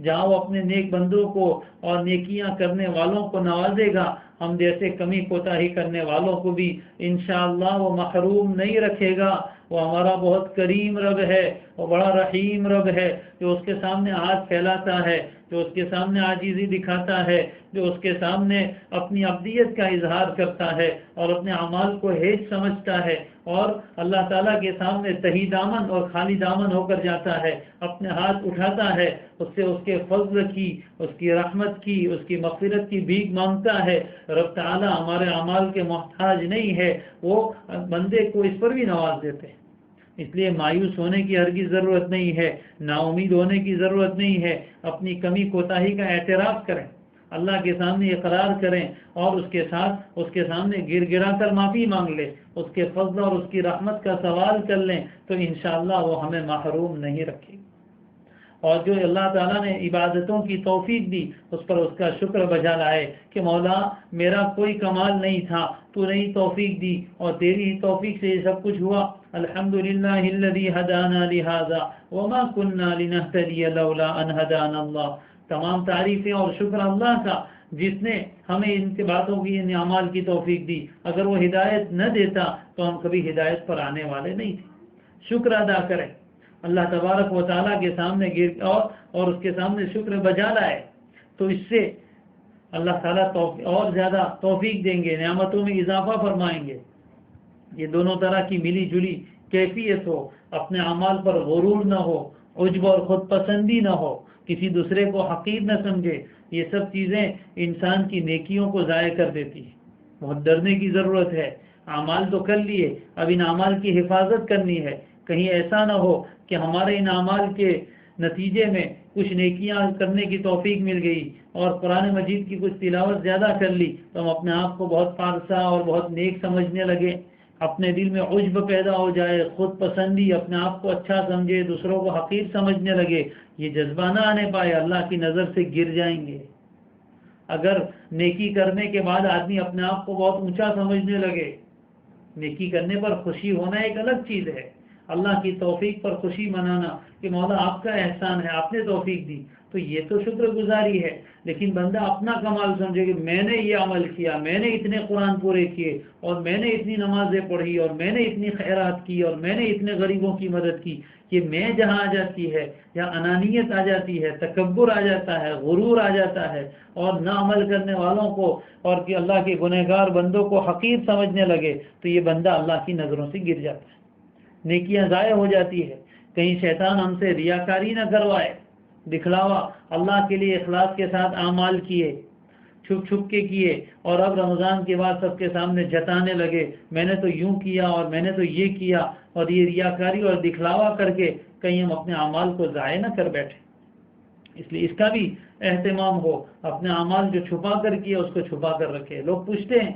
جہاں وہ اپنے نیک بندوں کو اور نیکیاں کرنے والوں کو نوازے گا، ہم جیسے کمی کوتاہی کرنے والوں کو بھی انشاءاللہ وہ محروم نہیں رکھے گا۔ وہ ہمارا بہت کریم رب ہے، وہ بڑا رحیم رب ہے، جو اس کے سامنے ہاتھ پھیلاتا ہے، جو اس کے سامنے عاجزی دکھاتا ہے، جو اس کے سامنے اپنی عبدیت کا اظہار کرتا ہے اور اپنے اعمال کو ہیج سمجھتا ہے اور اللہ تعالیٰ کے سامنے تہی دامن اور خالی دامن ہو کر جاتا ہے، اپنے ہاتھ اٹھاتا ہے، اس سے اس کے فضل کی، اس کی رحمت کی، اس کی مغفرت کی بھیک مانگتا ہے۔ رب تعالیٰ ہمارے اعمال کے محتاج نہیں ہے، وہ بندے کو اس پر بھی نواز دیتے ہیں۔ اس لیے مایوس ہونے کی ہرگز ضرورت نہیں ہے، نا امید ہونے کی ضرورت نہیں ہے، اپنی کمی کوتاہی کا اعتراف کریں، اللہ کے سامنے اقرار کریں اور اس کے ساتھ اس کے سامنے گر گرا کر معافی مانگ لیں، اس کے فضل اور اس کی رحمت کا سوال کر لیں تو انشاءاللہ وہ ہمیں محروم نہیں رکھے گا۔ اور جو اللہ تعالیٰ نے عبادتوں کی توفیق دی اس پر اس کا شکر بجا لائے کہ مولا میرا کوئی کمال نہیں تھا، تو نے ہی توفیق دی اور تیری ہی توفیق سے یہ سب کچھ ہوا۔ الحمدللہ الذی ہدانا لہذا وما کننا لنہتدی لولا ان ہدانا اللہ۔ تمام تعریفیں اور شکر اللہ کا جس نے ہمیں ان کی باتوں کی، ان اعمال کی توفیق دی، اگر وہ ہدایت نہ دیتا تو ہم کبھی ہدایت پر آنے والے نہیں تھے۔ شکر ادا کریں، اللہ تبارک و تعالیٰ کے سامنے گر اور اس کے سامنے شکر بجا لائے تو اس سے اللہ تعالیٰ اور زیادہ توفیق دیں گے، نعمتوں میں اضافہ فرمائیں گے۔ یہ دونوں طرح کی ملی جلی کیفیت ہو، اپنے اعمال پر غرور نہ ہو، عجب اور خود پسندی نہ ہو، کسی دوسرے کو حقیر نہ سمجھے، یہ سب چیزیں انسان کی نیکیوں کو ضائع کر دیتی ہیں۔ بہت ڈرنے کی ضرورت ہے، اعمال تو کر لیے، اب ان اعمال کی حفاظت کرنی ہے، کہیں ایسا نہ ہو کہ ہمارے ان اعمال کے نتیجے میں کچھ نیکیاں کرنے کی توفیق مل گئی اور قرآن مجید کی کچھ تلاوت زیادہ کر لی تو ہم اپنے آپ کو بہت پارسا اور بہت نیک سمجھنے لگے۔ اپنے دل میں عجب پیدا ہو جائے، خود پسندی، اپنے آپ کو اچھا سمجھے، دوسروں کو حقیر سمجھنے لگے، یہ جذبہ نہ آنے پائے، اللہ کی نظر سے گر جائیں گے۔ اگر نیکی کرنے کے بعد آدمی اپنے آپ کو بہت اونچا سمجھنے لگے، نیکی کرنے پر خوشی ہونا ایک الگ چیز ہے، اللہ کی توفیق پر خوشی منانا کہ مولا آپ کا احسان ہے، آپ نے توفیق دی، تو یہ تو شکر گزاری ہے۔ لیکن بندہ اپنا کمال سمجھے کہ میں نے یہ عمل کیا، میں نے اتنے قرآن پورے کیے، اور میں نے اتنی نمازیں پڑھی، اور میں نے اتنی خیرات کی، اور میں نے اتنے غریبوں کی مدد کی، کہ میں جہاں آ جاتی ہے یا انانیت آ جاتی ہے، تکبر آ جاتا ہے، غرور آ جاتا ہے، اور نہ عمل کرنے والوں کو اور کہ اللہ کے گنہگار بندوں کو حقیر سمجھنے لگے، تو یہ بندہ اللہ کی نظروں سے گر جاتا ہے، نیکیاں ضائع ہو جاتی ہے۔ کہیں شیطان ہم سے ریاکاری نہ کروائے، دکھلاوا، اللہ کے لیے اخلاص کے ساتھ اعمال کیے، چھپ چھپ کے کیے، اور اب رمضان کے بعد سب کے سامنے جتانے لگے میں نے تو یوں کیا اور میں نے تو یہ کیا، اور یہ ریاکاری اور دکھلاوا کر کے کہیں ہم اپنے اعمال کو ضائع نہ کر بیٹھے۔ اس لیے اس کا بھی اہتمام ہو، اپنے اعمال جو چھپا کر کیا اس کو چھپا کر رکھے۔ لوگ پوچھتے ہیں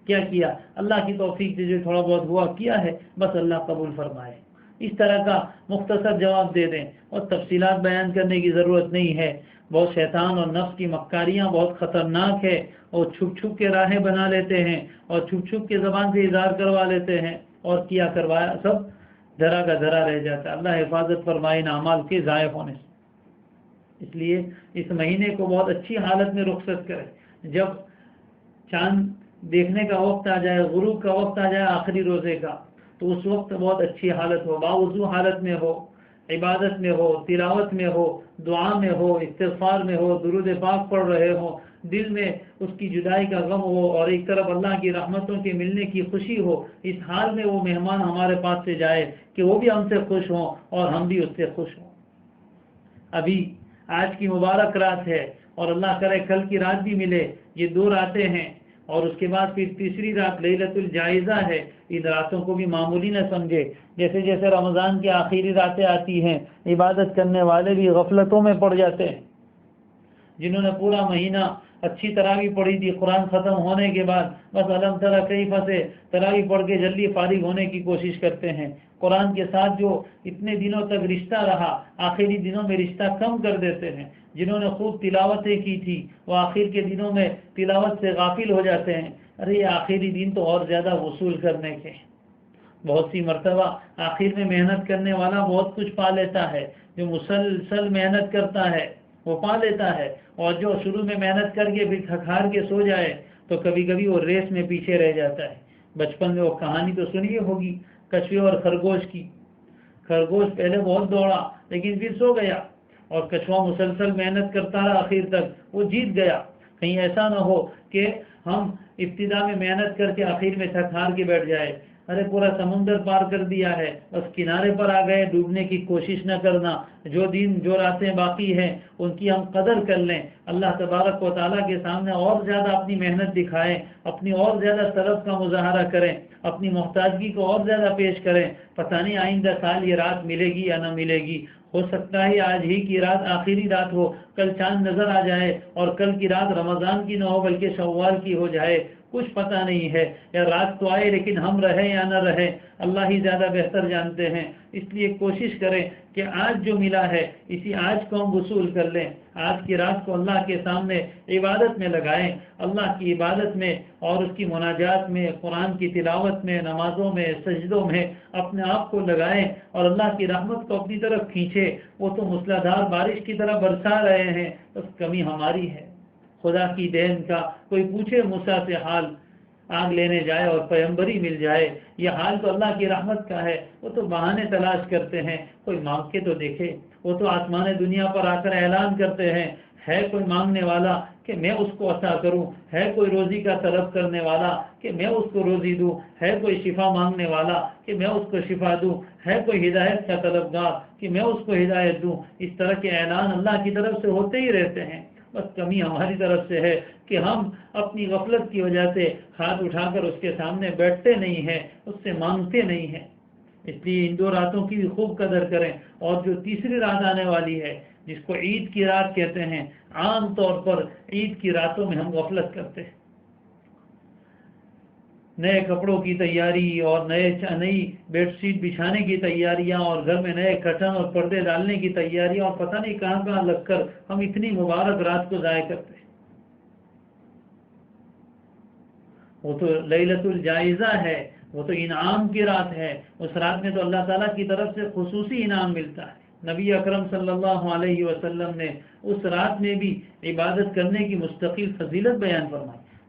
کیا کیا؟ اللہ کی توفیق سے جو تھوڑا بہت ہوا کیا ہے، بس اللہ قبول فرمائے، اس طرح کا مختصر جواب دے دیں، اور تفصیلات بیان کرنے کی ضرورت نہیں ہے۔ بہت شیطان اور نفس کی مکاریاں بہت خطرناک ہے، اور چھپ چھپ کے راہیں بنا لیتے ہیں، اور چھپ چھپ کے زبان سے اظہار کروا لیتے ہیں، اور کیا کروایا سب دھرا کا دھرا رہ جاتا ہے۔ اللہ حفاظت فرمائے ان اعمال کے ضائع ہونے سے۔ اس لیے اس مہینے کو بہت اچھی حالت میں رخصت کرے، جب چاند دیکھنے کا وقت آ جائے، غروب کا وقت آ جائے آخری روزے کا، تو اس وقت بہت اچھی حالت ہو، باوضو حالت میں ہو، عبادت میں ہو، تلاوت میں ہو، دعا میں ہو، استغفار میں ہو، درود پاک پڑھ رہے ہو، دل میں اس کی جدائی کا غم ہو، اور ایک طرف اللہ کی رحمتوں کے ملنے کی خوشی ہو۔ اس حال میں وہ مہمان ہمارے پاس سے جائے کہ وہ بھی ہم سے خوش ہوں اور ہم بھی اس سے خوش ہوں۔ ابھی آج کی مبارک رات ہے، اور اللہ کرے کل کی رات بھی ملے، یہ 2 راتیں ہیں، اور اس کے بعد پھر تیسری رات لیلۃ الجائزہ ہے۔ ان راتوں کو بھی معمولی نہ سمجھے، جیسے جیسے رمضان کی آخری راتیں آتی ہیں، عبادت کرنے والے بھی غفلتوں میں پڑ جاتے ہیں۔ جنہوں نے پورا مہینہ اچھی تراویح پڑھی تھی، قرآن ختم ہونے کے بعد بس الم تری کیف سے تراویح پڑھ کے جلدی فارغ ہونے کی کوشش کرتے ہیں، قرآن کے ساتھ جو اتنے دنوں تک رشتہ رہا، آخری دنوں میں رشتہ کم کر دیتے ہیں۔ جنہوں نے خوب تلاوتیں کی تھی، وہ آخر کے دنوں میں تلاوت سے غافل ہو جاتے ہیں۔ ارے یہ آخری دن تو اور زیادہ وصول کرنے کے، بہت سی مرتبہ آخر میں محنت کرنے والا بہت کچھ پا لیتا ہے، جو مسلسل محنت کرتا ہے وہ پا لیتا ہے، اور جو شروع میں محنت کر کے پھر تھک ہار کے سو جائے تو کبھی کبھی وہ ریس میں پیچھے رہ جاتا ہے۔ بچپن میں وہ کہانی تو سنی ہوگی کچھوے اور خرگوش کی۔ خرگوش پہلے بہت دوڑا لیکن پھر سو گیا، اور کچھوا مسلسل محنت کرتا رہا، آخر تک وہ جیت گیا۔ کہیں ایسا نہ ہو کہ ہم ابتدا میں محنت کر کے آخر میں تھک ہار کے بیٹھ جائے، ارے پورا سمندر پار کر دیا ہے، بس کنارے پر آ گئے، ڈوبنے کی کوشش نہ کرنا۔ جو دن جو راتیں باقی ہیں ان کی ہم قدر کر لیں، اللہ تبارک و تعالیٰ کے سامنے اور زیادہ اپنی محنت دکھائیں، اپنی اور زیادہ طلب کا مظاہرہ کریں، اپنی محتاجگی کو اور زیادہ پیش کریں۔ پتہ نہیں آئندہ سال یہ رات ملے گی یا نہ ملے گی، ہو سکتا ہے آج ہی کی رات آخری رات ہو، کل چاند نظر آ جائے اور کل کی رات رمضان کی نہ ہو بلکہ شوال کی ہو جائے، کچھ پتہ نہیں ہے، یا رات تو آئے لیکن ہم رہیں یا نہ رہیں اللہ ہی زیادہ بہتر جانتے ہیں۔ اس لیے کوشش کریں کہ آج جو ملا ہے اسی آج کو ہم وصول کر لیں، آج کی رات کو اللہ کے سامنے عبادت میں لگائیں، اللہ کی عبادت میں اور اس کی مناجات میں، قرآن کی تلاوت میں، نمازوں میں، سجدوں میں اپنے آپ کو لگائیں، اور اللہ کی رحمت کو اپنی طرف کھینچے۔ وہ تو موسلادھار بارش کی طرح برسا رہے ہیں، بس کمی ہماری ہے، خدا کی دین کا۔ کوئی پوچھے موسیٰ سے حال، آگ لینے جائے اور پیغمبری مل جائے، یہ حال تو اللہ کی رحمت کا ہے۔ وہ تو بہانے تلاش کرتے ہیں، کوئی مانگ کے تو دیکھے۔ وہ تو آسمان دنیا پر آ کر اعلان کرتے ہیں، ہے کوئی مانگنے والا کہ میں اس کو عطا کروں، ہے کوئی روزی کا طلب کرنے والا کہ میں اس کو روزی دوں، ہے کوئی شفا مانگنے والا کہ میں اس کو شفا دوں، ہے کوئی ہدایت کا طلبگار کہ میں اس کو ہدایت دوں۔ اس طرح کے اعلان اللہ کی طرف سے ہوتے ہی رہتے ہیں، بس کمی ہماری طرف سے ہے کہ ہم اپنی غفلت کی وجہ سے ہاتھ اٹھا کر اس کے سامنے بیٹھتے نہیں ہیں، اس سے مانگتے نہیں ہیں۔ اس لیے ان 2 راتوں کی بھی خوب قدر کریں، اور جو تیسری رات آنے والی ہے جس کو عید کی رات کہتے ہیں، عام طور پر عید کی راتوں میں ہم غفلت کرتے ہیں۔ نئے کپڑوں کی تیاری اور نئی بیڈ شیٹ بچھانے کی تیاریاں اور گھر میں نئے کرٹن اور پردے ڈالنے کی تیاریاں اور پتہ نہیں کہاں کہاں لگ کر ہم اتنی مبارک رات کو ضائع کرتے ہیں۔ وہ تو لیلۃ الجائزہ ہے، وہ تو انعام کی رات ہے، اس رات میں تو اللہ تعالیٰ کی طرف سے خصوصی انعام ملتا ہے۔ نبی اکرم صلی اللہ علیہ وسلم نے اس رات میں بھی عبادت کرنے کی مستقل فضیلت بیان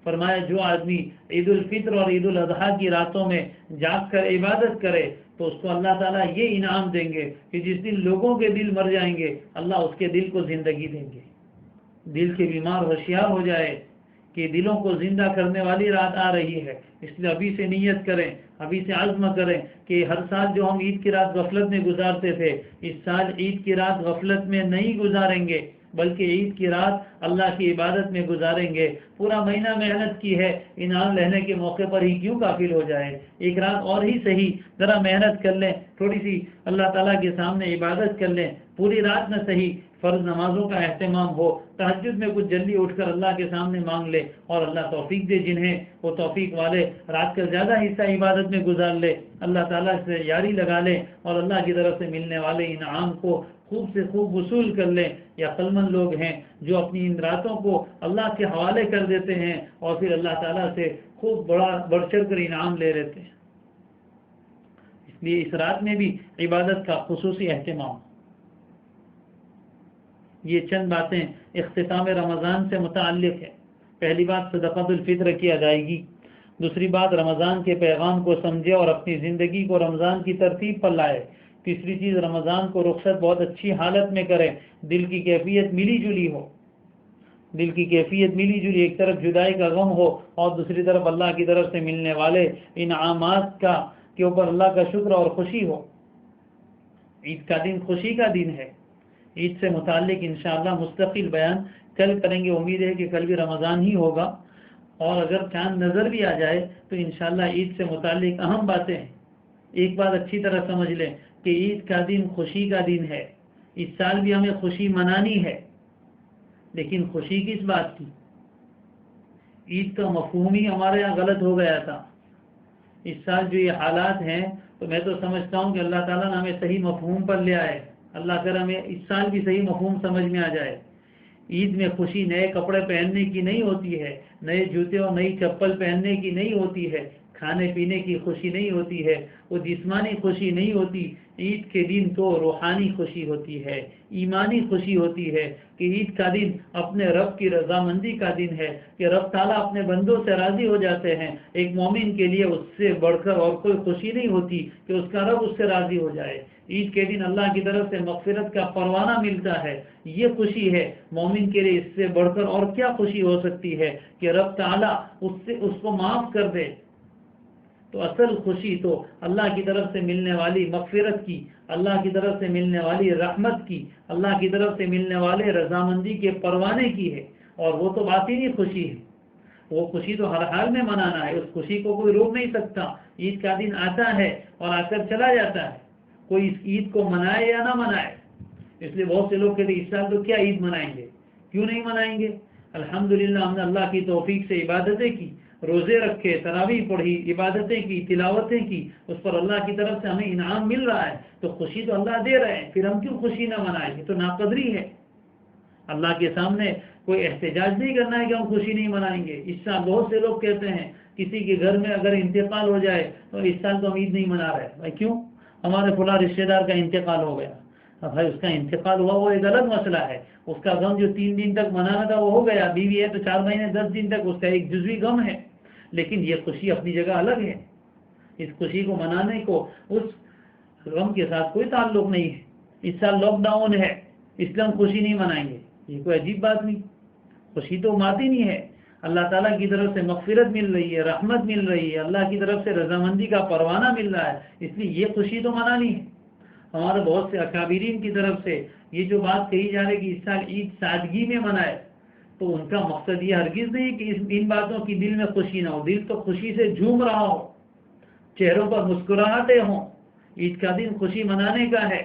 فرمایا جو آدمی عید الفطر اور عید الاضحیٰ کی راتوں میں جاگ کر عبادت کرے تو اس کو اللہ تعالیٰ یہ انعام دیں گے کہ جس دن لوگوں کے دل مر جائیں گے اللہ اس کے دل کو زندگی دیں گے۔ دل کے بیمار ہوشیار ہو جائے کہ دلوں کو زندہ کرنے والی رات آ رہی ہے، اس لیے ابھی سے نیت کریں، ابھی سے عزم کریں کہ ہر سال جو ہم عید کی رات غفلت میں گزارتے تھے اس سال عید کی رات غفلت میں نہیں گزاریں گے بلکہ عید کی رات اللہ کی عبادت میں گزاریں گے۔ پورا مہینہ محنت کی ہے، انعام لینے کے موقع پر ہی کیوں غافل ہو جائے؟ ایک رات اور ہی صحیح ذرا محنت کر لیں، تھوڑی سی اللہ تعالیٰ کے سامنے عبادت کر لیں، پوری رات نہ صحیح فرض نمازوں کا اہتمام ہو، تہجد میں کچھ جلدی اٹھ کر اللہ کے سامنے مانگ لے اور اللہ توفیق دے جنہیں وہ توفیق والے رات کا زیادہ حصہ عبادت میں گزار لے، اللہ تعالیٰ سے یاری لگا لے اور اللہ کی طرف سے ملنے والے انعام کو خوب سے خوب وصول کر لیں۔ یا عقلمند لوگ ہیں جو اپنی ان راتوں کو اللہ کے حوالے کر دیتے ہیں اور پھر اللہ تعالیٰ سے خوب بڑھ چڑھ کر انعام لے لیتے ہیں۔ اس لیے اس رات میں بھی عبادت کا خصوصی اہتمام۔ یہ چند باتیں اختتام رمضان سے متعلق ہے۔ پہلی بات صدقۃ الفطر کی ادائیگی، دوسری بات رمضان کے پیغام کو سمجھے اور اپنی زندگی کو رمضان کی ترتیب پر لائے، تیسری چیز رمضان کو رخصت بہت اچھی حالت میں کرے، دل کی کیفیت ملی جلی ہو، دل کی کیفیت ملی جلی، ایک طرف جدائی کا غم ہو اور دوسری طرف اللہ کی طرف سے ملنے والے انعامات کے اوپر اللہ کا شکر اور خوشی ہو۔ عید کا دن خوشی کا دن ہے، عید سے متعلق انشاءاللہ مستقل بیان کل کریں گے، امید ہے کہ کل بھی رمضان ہی ہوگا، اور اگر چاند نظر بھی آ جائے تو انشاءاللہ عید سے متعلق اہم باتیں ہیں۔ ایک بات اچھی طرح سمجھ لیں کہ عید کا دن خوشی کا دن ہے، اس سال بھی ہمیں خوشی منانی ہے، لیکن خوشی کس بات کی؟ عید کا مفہوم ہی ہمارے یہاں غلط ہو گیا تھا۔ اس سال جو یہ حالات ہیں تو میں تو سمجھتا ہوں کہ اللہ تعالیٰ نے ہمیں صحیح مفہوم پر لے آئے، اللہ کرے ہمیں اس سال بھی صحیح مفہوم سمجھ میں آ جائے۔ عید میں خوشی نئے کپڑے پہننے کی نہیں ہوتی ہے، نئے جوتے اور نئی چپل پہننے کی نہیں ہوتی ہے، کھانے پینے کی خوشی نہیں ہوتی ہے، وہ جسمانی خوشی نہیں ہوتی۔ عید کے دن تو روحانی خوشی ہوتی ہے، ایمانی خوشی ہوتی ہے کہ عید کا دن اپنے رب کی رضامندی کا دن ہے کہ رب تعالیٰ اپنے بندوں سے راضی ہو جاتے ہیں۔ ایک مومن کے لیے اس سے بڑھ کر اور کوئی خوشی نہیں ہوتی کہ اس کا رب اس سے راضی ہو جائے۔ عید کے دن اللہ کی طرف سے مغفرت کا پروانہ ملتا ہے، یہ خوشی ہے مومن کے لیے، اس سے بڑھ کر اور کیا خوشی ہو سکتی ہے کہ رب تعالیٰ اس کو معاف کر دے۔ تو اصل خوشی تو اللہ کی طرف سے ملنے والی مغفرت کی، اللہ کی طرف سے ملنے والی رحمت کی، اللہ کی طرف سے ملنے والے رضامندی کے پروانے کی ہے، اور وہ تو باطنی خوشی ہے، وہ خوشی تو ہر حال میں منانا ہے، اس خوشی کو کوئی روک نہیں سکتا۔ عید کا دن آتا ہے اور آ کر چلا جاتا ہے، کوئی اس عید کو منائے یا نہ منائے۔ اس لیے بہت سے لوگ کہتے ہیں اس سال تو کیا عید منائیں گے، کیوں نہیں منائیں گے؟ الحمدللہ ہم نے اللہ کی توفیق سے عبادتیں کی، روزے رکھے، تراویح پڑھی، عبادتیں کی، تلاوتیں کی، اس پر اللہ کی طرف سے ہمیں انعام مل رہا ہے، تو خوشی تو اللہ دے رہے ہیں، پھر ہم کیوں خوشی نہ منائیں؟ یہ تو ناقدری ہے۔ اللہ کے سامنے کوئی احتجاج نہیں کرنا ہے کہ ہم خوشی نہیں منائیں گے۔ اس سال بہت سے لوگ کہتے ہیں کسی کے گھر میں اگر انتقال ہو جائے تو اس سال تو ہم عید نہیں منا رہے۔ بھائی کیوں؟ ہمارے فلاں رشتے دار کا انتقال ہو گیا۔ اب بھائی اس کا انتقال ہوا وہ ایک الگ مسئلہ ہے، اس کا غم جو 3 دن تک منانا تھا وہ ہو گیا، بیوی ہے تو 4 مہینے 10 دن تک اس کا ایک جزوی غم ہے، لیکن یہ خوشی اپنی جگہ الگ ہے۔ اس خوشی کو منانے کو اس غم کے ساتھ کوئی تعلق نہیں ہے۔ اس سال لاک ڈاؤن ہے اس لیے ہم خوشی نہیں منائیں گے، یہ کوئی عجیب بات نہیں۔ خوشی تو باطنی ہے، اللہ تعالیٰ کی طرف سے مغفرت مل رہی ہے، رحمت مل رہی ہے، اللہ کی طرف سے رضامندی کا پروانہ مل رہا ہے، اس لیے یہ خوشی تو منانی ہے۔ ہمارے بہت سے اکابرین کی طرف سے یہ جو بات کہی جا رہی ہے کہ اس سال عید سادگی میں منائے، تو ان کا مقصد یہ ہرگز نہیں کہ ان باتوں کی دل میں خوشی نہ ہو، دل تو خوشی سے جھوم رہا ہو، چہروں پر مسکراہٹیں ہوں۔ عید کا دن خوشی منانے کا ہے،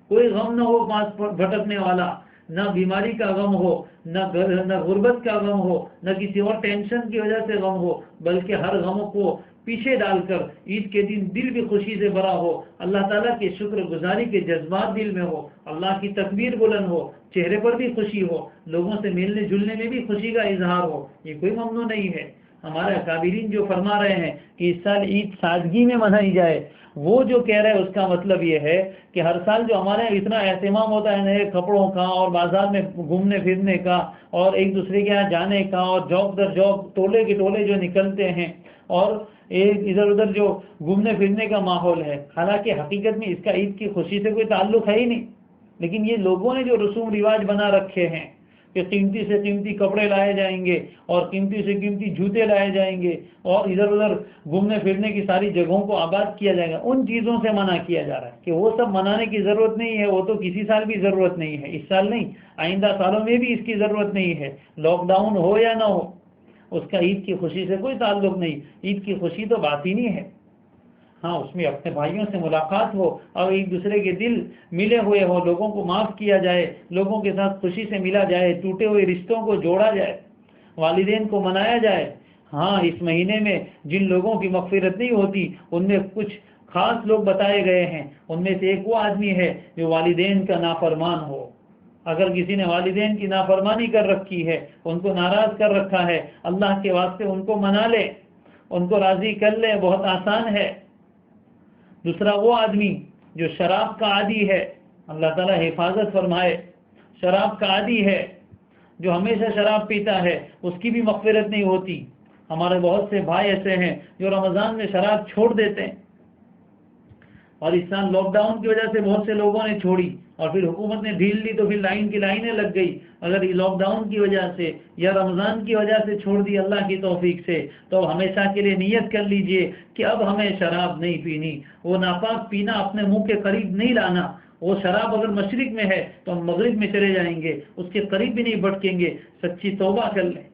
کوئی غم نہ ہو پاس بھٹکنے والا، نہ بیماری کا غم ہو، نہ غربت کا غم ہو، نہ کسی اور ٹینشن کی وجہ سے غم ہو، بلکہ ہر غم کو پیچھے ڈال کر عید کے دن دل بھی خوشی سے بھرا ہو، اللہ تعالیٰ کے شکر گزاری کے جذبات دل میں ہو، اللہ کی تکبیر بلند ہو، چہرے پر بھی خوشی ہو، لوگوں سے ملنے جلنے میں بھی خوشی کا اظہار ہو، یہ کوئی ممنوع نہیں ہے۔ ہمارے اکابرین جو فرما رہے ہیں کہ اس سال عید سادگی میں منائی جائے، وہ جو کہہ رہے ہیں اس کا مطلب یہ ہے کہ ہر سال جو ہمارے یہاں اتنا اہتمام ہوتا ہے نئے کپڑوں کا اور بازار میں گھومنے پھرنے کا اور ایک دوسرے کے یہاں جانے کا اور جاب در جاب ٹولے کے ٹولے جو نکلتے ہیں اور ایک ادھر ادھر جو گھومنے پھرنے کا ماحول ہے، حالانکہ حقیقت میں اس کا عید کی خوشی سے کوئی تعلق ہے ہی نہیں، لیکن یہ لوگوں نے جو رسوم رواج بنا رکھے ہیں کہ قیمتی سے قیمتی کپڑے لائے جائیں گے اور قیمتی سے قیمتی جوتے لائے جائیں گے اور ادھر ادھر گھومنے پھرنے کی ساری جگہوں کو آباد کیا جائے گا، ان چیزوں سے منع کیا جا رہا ہے کہ وہ سب منانے کی ضرورت نہیں ہے، وہ تو کسی سال بھی ضرورت نہیں ہے، اس سال نہیں، آئندہ سالوں میں بھی اس کی ضرورت نہیں ہے، لاک ڈاؤن ہو یا نہ ہو، اس کا عید کی خوشی سے کوئی تعلق نہیں۔ عید کی خوشی تو باطنی ہے، ہاں اس میں اپنے بھائیوں سے ملاقات ہو اور ایک دوسرے کے دل ملے ہوئے ہو، لوگوں کو معاف کیا جائے، لوگوں کے ساتھ خوشی سے ملا جائے، ٹوٹے ہوئے رشتوں کو جوڑا جائے، والدین کو منایا جائے۔ ہاں اس مہینے میں جن لوگوں کی مغفرت نہیں ہوتی ان میں کچھ خاص لوگ بتائے گئے ہیں، ان میں سے ایک وہ آدمی ہے جو والدین کا نافرمان ہو۔ اگر کسی نے والدین کی نافرمانی کر رکھی ہے، ان کو ناراض کر رکھا ہے، اللہ کے واسطے ان کو منا لے، ان کو راضی کر لے، بہت آسان ہے۔ دوسرا وہ آدمی جو شراب کا عادی ہے، اللہ تعالیٰ حفاظت فرمائے، شراب کا عادی ہے، جو ہمیشہ شراب پیتا ہے، اس کی بھی مغفرت نہیں ہوتی۔ ہمارے بہت سے بھائی ایسے ہیں جو رمضان میں شراب چھوڑ دیتے ہیں، اور اس سال لاک ڈاؤن کی وجہ سے بہت سے لوگوں نے چھوڑی اور پھر حکومت نے ڈھیل دی تو پھر لائن کی لائنیں لگ گئی۔ اگر لاک ڈاؤن کی وجہ سے یا رمضان کی وجہ سے چھوڑ دی اللہ کی توفیق سے، تو اب ہمیشہ کے لیے نیت کر لیجئے کہ اب ہمیں شراب نہیں پینی، وہ ناپاک پینا اپنے منہ کے قریب نہیں لانا۔ وہ شراب اگر مشرق میں ہے تو ہم مغرب میں چلے جائیں گے، اس کے قریب بھی نہیں بھٹکیں گے۔ سچی توبہ کر لیں۔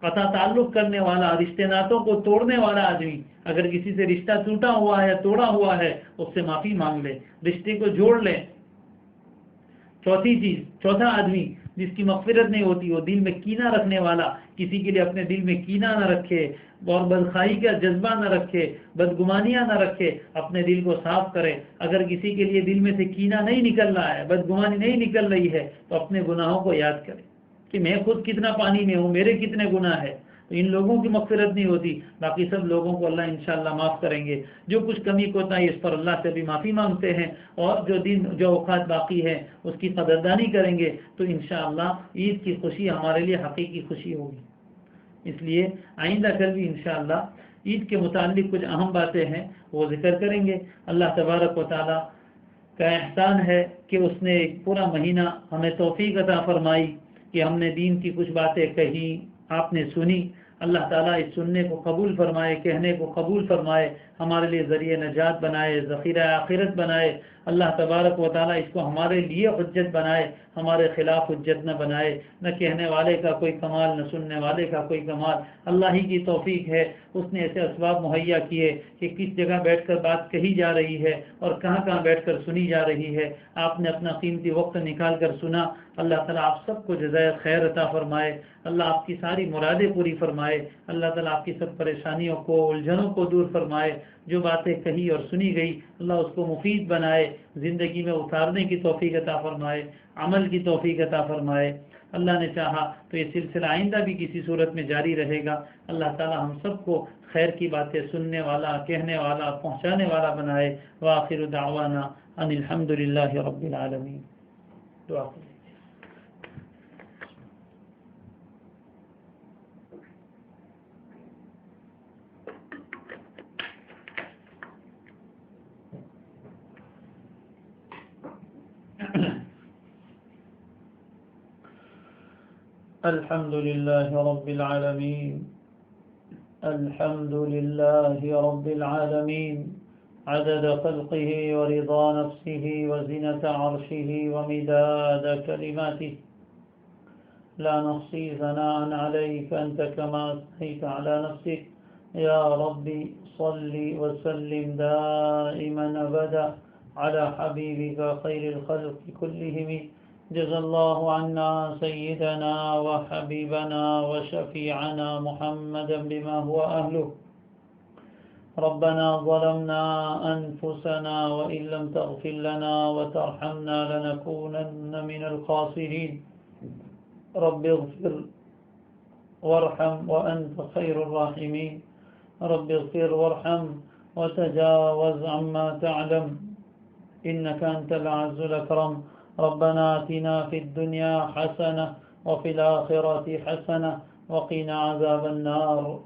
قطع تعلق کرنے والا، رشتے ناتوں کو توڑنے والا آدمی اگر کسی سے رشتہ ٹوٹا ہوا ہے، توڑا ہوا ہے، اس سے معافی مانگ لے، رشتے کو جوڑ لے۔ چوتھا آدمی جس کی مغفرت نہیں ہوتی، وہ دل میں کینہ رکھنے والا، کسی کے لیے اپنے دل میں کینہ نہ رکھے اور بدخواہی کا جذبہ نہ رکھے، بدگمانیاں نہ رکھے، اپنے دل کو صاف کرے۔ اگر کسی کے لیے دل میں سے کینہ نہیں نکل رہا ہے، بدگمانی نہیں نکل رہی ہے، تو اپنے گناہوں کو یاد کرے کہ میں خود کتنا پانی میں ہوں، میرے کتنے گناہ ہیں۔ تو ان لوگوں کی مغفرت نہیں ہوتی، باقی سب لوگوں کو اللہ انشاءاللہ معاف کریں گے۔ جو کچھ کمی کوتاہی اس پر اللہ سے بھی معافی مانگتے ہیں، اور جو اوقات باقی ہے اس کی قدردانی کریں گے، تو انشاءاللہ عید کی خوشی ہمارے لیے حقیقی خوشی ہوگی۔ اس لیے آئندہ کل بھی انشاءاللہ عید کے متعلق کچھ اہم باتیں ہیں وہ ذکر کریں گے۔ اللہ تبارک و تعالیٰ کا احسان ہے کہ اس نے ایک پورا مہینہ ہمیں توفیق عطا فرمائی کہ ہم نے دین کی کچھ باتیں کہی، آپ نے سنی۔ اللہ تعالیٰ اس سننے کو قبول فرمائے، کہنے کو قبول فرمائے، ہمارے لیے ذریعہ نجات بنائے، ذخیرہ آخرت بنائے۔ اللہ تبارک و تعالیٰ اس کو ہمارے لیے حجت بنائے، ہمارے خلاف حجت نہ بنائے۔ نہ کہنے والے کا کوئی کمال، نہ سننے والے کا کوئی کمال، اللہ ہی کی توفیق ہے۔ اس نے ایسے اسباب مہیا کیے کہ کس جگہ بیٹھ کر بات کہی جا رہی ہے اور کہاں کہاں بیٹھ کر سنی جا رہی ہے۔ آپ نے اپنا قیمتی وقت نکال کر سنا۔ اللہ تعالیٰ آپ سب کو جزائے خیر عطا فرمائے، اللہ آپ کی ساری مرادیں پوری فرمائے، اللہ تعالیٰ آپ کی سب پریشانیوں کو، الجھنوں کو دور فرمائے۔ جو باتیں کہی اور سنی گئی اللہ اس کو مفید بنائے، زندگی میں اتارنے کی توفیق عطا فرمائے، عمل کی توفیق عطا فرمائے۔ اللہ نے چاہا تو یہ سلسلہ آئندہ بھی کسی صورت میں جاری رہے گا۔ اللہ تعالیٰ ہم سب کو خیر کی باتیں سننے والا، کہنے والا، پہنچانے والا بنائے۔ وآخر دعوانا ان الحمد للہ رب العالمین۔ دعا کریں۔ الحمد لله رب العالمين، الحمد لله رب العالمين، عدد خلقه ورضا نفسه وزنة عرشه ومداد كلماته، لا نحصي ثناء عليك أنت كما أثنيت على نفسك. يا ربي صل وسلم دائما أبدا على حبيبك خير الخلق كلهم. جزا الله عنا سيدنا وحبيبنا وشفيعنا محمدا بما هو أهله. ربنا ظلمنا أنفسنا وإن لم تغفر لنا وترحمنا لنكونن من الخاسرين رب اغفر وارحم وأنت خير الراحمين رب اغفر وارحم وتجاوز عما تعلم إنك أنت الأعز الأكرم ربنا آتنا في الدنيا حسنة وفي الآخرة حسنة وقنا عذاب النار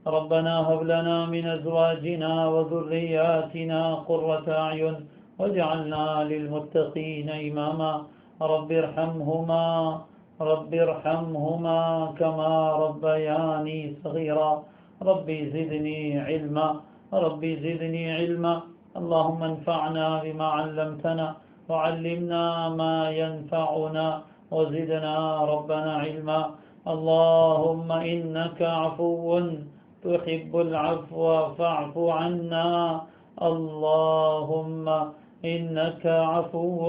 ربنا هب لنا من أزواجنا وذرياتنا قرة أعين واجعلنا للمتقين إماما رب ارحمهما كما ربياني صغيرا ربي زدني علما اللهم انفعنا بما علمتنا وعلمنا ما ينفعنا وزدنا ربنا علما اللهم إنك عفو تحب العفو فاعف عنا اللهم إنك عفو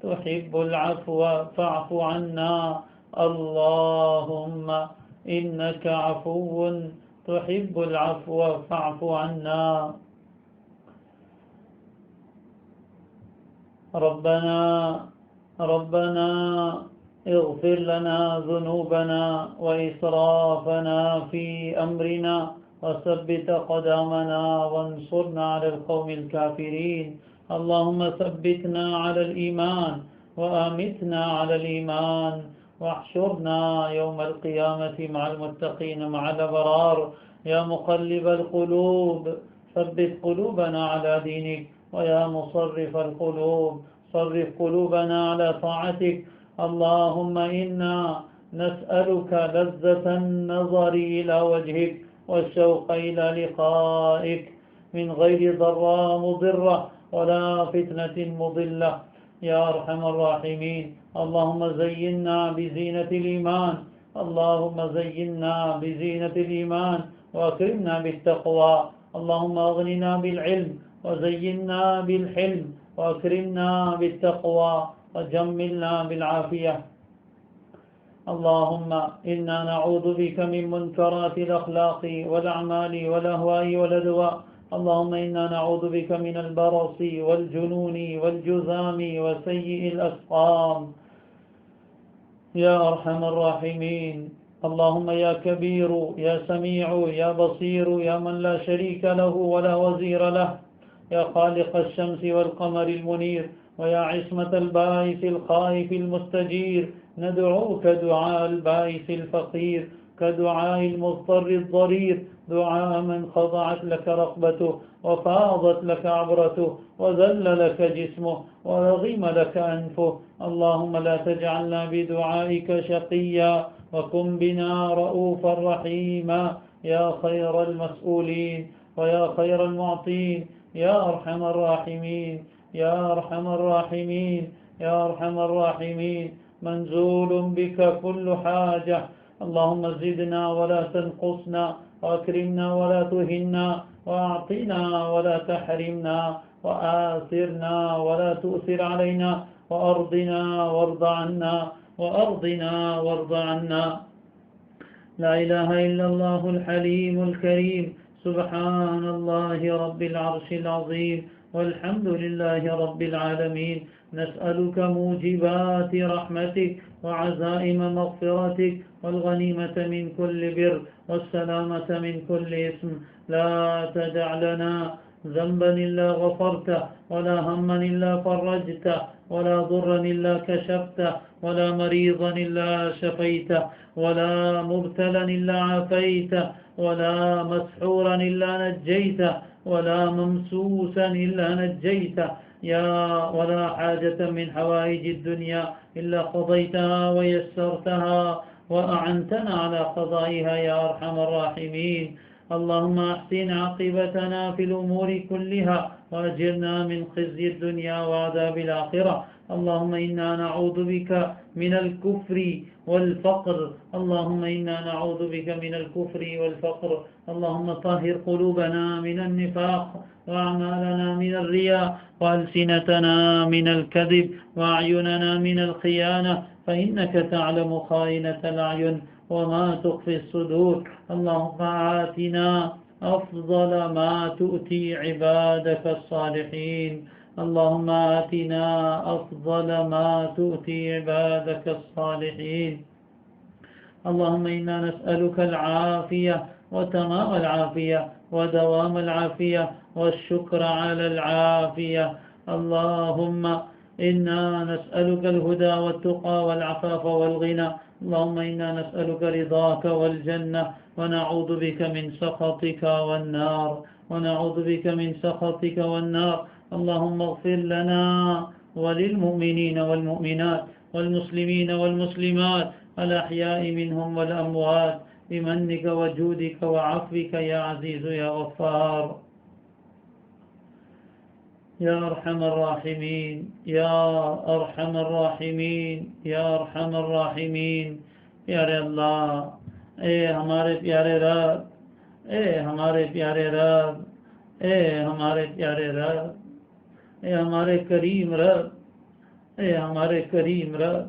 تحب العفو فاعف عنا اللهم إنك عفو تحب العفو فاعف عنا ربنا اغفر لنا ذنوبنا وإسرافنا في أمرنا وثبت قدامنا وانصرنا على القوم الكافرين اللهم ثبتنا على الإيمان وآمتنا على الإيمان واحشرنا يوم القيامة مع المتقين مع الأبرار يا مقلب القلوب ثبت قلوبنا على دينك ويا مصرف القلوب صرف قلوبنا على طاعتك اللهم إنا نسألك لذة النظر إلى وجهك والشوق إلى لقائك من غير ضراء مضرة ولا فتنة مضلة يا أرحم الراحمين اللهم زينا بزينة الإيمان وأكرمنا بالتقوى اللهم أغننا بالعلم وزينا بالحلم وأكرمنا بالتقوى وجملنا بالعافية اللهم إنا نعوذ بك من منكرات الأخلاق والأعمال والأهواء والأدواء اللهم إنا نعوذ بك من البرص والجنون والجذام وسيء الأسقام يا أرحم الراحمين اللهم يا كبير يا سميع يا بصير يا من لا شريك له ولا وزير له يا خالق الشمس والقمر المنير ويا عصمة البائس الخائف المستجير ندعوك دعاء البائس الفقير كدعاء المضطر الضرير دعاء من خضعت لك رقبته وفاضت لك عبرته وذل لك جسمه ورغم لك أنفه اللهم لا تجعلنا بدعائك شقيا وكن بنا رؤوفا رحيما يا خير المسؤولين ويا خير المعطين يا أرحم الراحمين يا أرحم الراحمين يا أرحم الراحمين منزول بك كل حاجة اللهم زدنا ولا تنقصنا وأكرمنا ولا تهنا وأعطنا ولا تحرمنا وآثرنا ولا تؤثر علينا وأرضنا وارض عنا لا إله إلا الله الحليم الكريم سبحان الله رب العرش العظيم والحمد لله رب العالمين نسألك موجبات رحمتك وعزائم مغفرتك والغنيمة من كل بر والسلامة من كل اسم لا تدع لنا ذنبا إلا غفرته ولا هما إلا فرجته ولا ضرا إلا كشفته ولا مريضا إلا شفيته ولا مبتلا إلا عافيته ولا مسحورا إلا نجيته ولا ممسوسا إلا نجيته ولا حاجة من حوائج الدنيا إلا قضيتها ويسرتها وأعنتنا على قضائها يا أرحم الراحمين اللهم أحسن عاقبتنا في الأمور كلها وأجرنا من خزي الدنيا وعذاب الآخرة اللهم إنا نعوذ بك من الكفر والفقر اللهم إنا نعوذ بك من الكفر والفقر اللهم طهر قلوبنا من النفاق وأعمالنا من الرياء وألسنتنا من الكذب وأعيننا من الخيانة فإنك تعلم خائنة الأعين وما تخفي الصدور اللهم آتنا أفضل ما تؤتي عبادك الصالحين اللهم آتنا أفضل ما تؤتي عبادك الصالحين اللهم إنا نسألك العافية وتمام العافية ودوام العافية والشكر على العافية اللهم إنا نسألك الهدى والتقى والعفاف والغنى اللهم إنا نسألك رضاك والجنة ونعوذ بك من سخطك والنار اللهم اغفر لنا وللمؤمنين والمؤمنات والمسلمين والمسلمات الأحياء منهم والأموات بمنك وجودك وعفوك يا عزيز يا غفار يا أرحم الراحمين يا أرحم الراحمين يا أرحم الراحمين پیارے اللہ، اے ہمارے پیارے رب، اے ہمارے پیارے رب، اے ہمارے پیارے رب، اے ہمارے کریم رب، اے ہمارے کریم رب،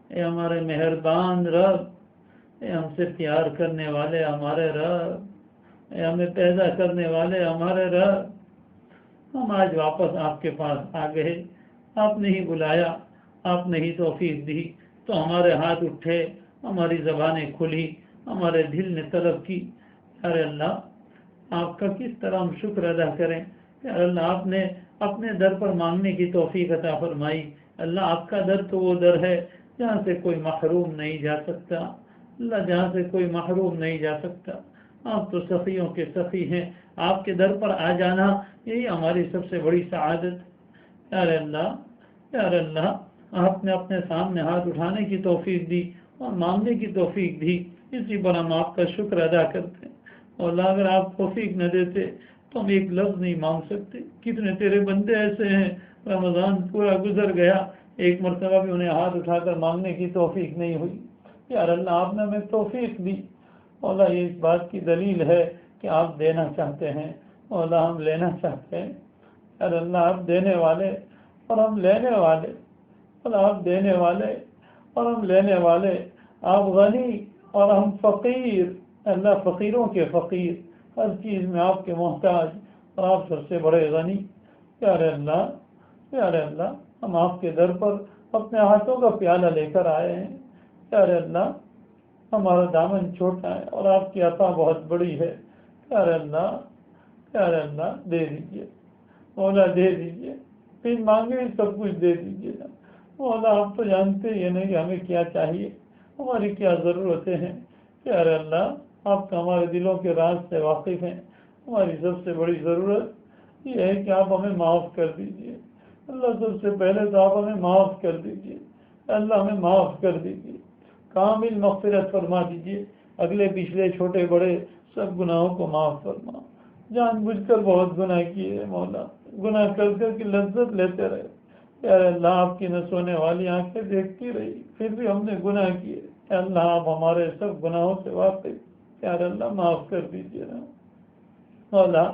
اے ہمارے مہربان رب، اے ہم سے پیار کرنے والے ہمارے رب، اے ہمیں پیدا کرنے والے ہمارے رب، ہم آج واپس آپ کے پاس آ گئے، آپ نے ہی بلایا، آپ نے ہی توفیق دی تو ہمارے ہاتھ اٹھے، ہماری زبانیں کھلی، ہمارے دل نے طلب کی۔ یار اللہ، آپ کا کس طرح ہم شکر ادا کریں؟ یار اللہ، آپ نے اپنے در پر مانگنے کی توفیق عطا فرمائی۔ اللہ، آپ کا در تو وہ در ہے جہاں سے کوئی محروم نہیں جا سکتا، اللہ جہاں سے کوئی محروم نہیں جا سکتا۔ آپ تو سخیوں کے سخی ہیں، آپ کے در پر آ جانا یہی ہماری سب سے بڑی سعادت۔ یار اللہ، یار اللہ، آپ نے اپنے سامنے ہاتھ اٹھانے کی توفیق دی اور مانگنے کی توفیق دی، اسی پر ہم آپ کا شکر ادا کرتے ہیں۔ اور اللہ، اگر آپ توفیق نہ دیتے تو ہم ایک لفظ نہیں مانگ سکتے۔ کتنے تیرے بندے ایسے ہیں، رمضان پورا گزر گیا، ایک مرتبہ بھی انہیں ہاتھ اٹھا کر مانگنے کی توفیق نہیں ہوئی۔ یار اللہ، آپ نے ہمیں توفیق دی۔ اللہ، یہ اس بات کی دلیل ہے کہ آپ دینا چاہتے ہیں، اللہ ہم لینا چاہتے ہیں۔ یار اللہ، آپ دینے والے اور ہم لینے والے، اللہ آپ دینے والے اور ہم لینے والے، آپ غنی اور ہم فقیر، اللہ فقیروں کے فقیر، ہر چیز میں آپ کے محتاج اور آپ سب سے بڑے غنی۔ یار اللہ، یار اللہ، ہم آپ کے در پر اپنے ہاتھوں کا پیالہ لے کر آئے ہیں۔ یار اللہ، ہمارا دامن چھوٹا ہے اور آپ کی عطا بہت بڑی ہے۔ یار اللہ، یار اللہ، دے دیجئے مولا، دے دیجئے، پھر مانگے سب کچھ دے دیجئے نا مولا۔ آپ تو جانتے ہی نہیں کہ ہمیں کیا چاہیے، ہماری کیا ضرورتیں ہیں۔ یار اللہ، آپ تو ہمارے دلوں کے راز سے واقف ہیں۔ ہماری سب سے بڑی ضرورت یہ ہے کہ آپ ہمیں معاف کر دیجئے۔ اللہ، سب سے پہلے تو آپ ہمیں معاف کر دیجئے، اللہ ہمیں معاف کر دیجئے، کامل مغفرت فرما دیجئے، اگلے پچھلے چھوٹے بڑے سب گناہوں کو معاف فرما۔ جان بوجھ کر بہت گناہ کیے مولا، گناہ کر کر کی لذت لیتے رہے۔ یار اللہ، آپ کی نہ سونے والی آنکھیں دیکھتی رہی، پھر بھی ہم نے گناہ کیے۔ اللہ، آپ ہمارے سب گناہوں سے واقف، یار اللہ معاف کر دیجئے نا مولا۔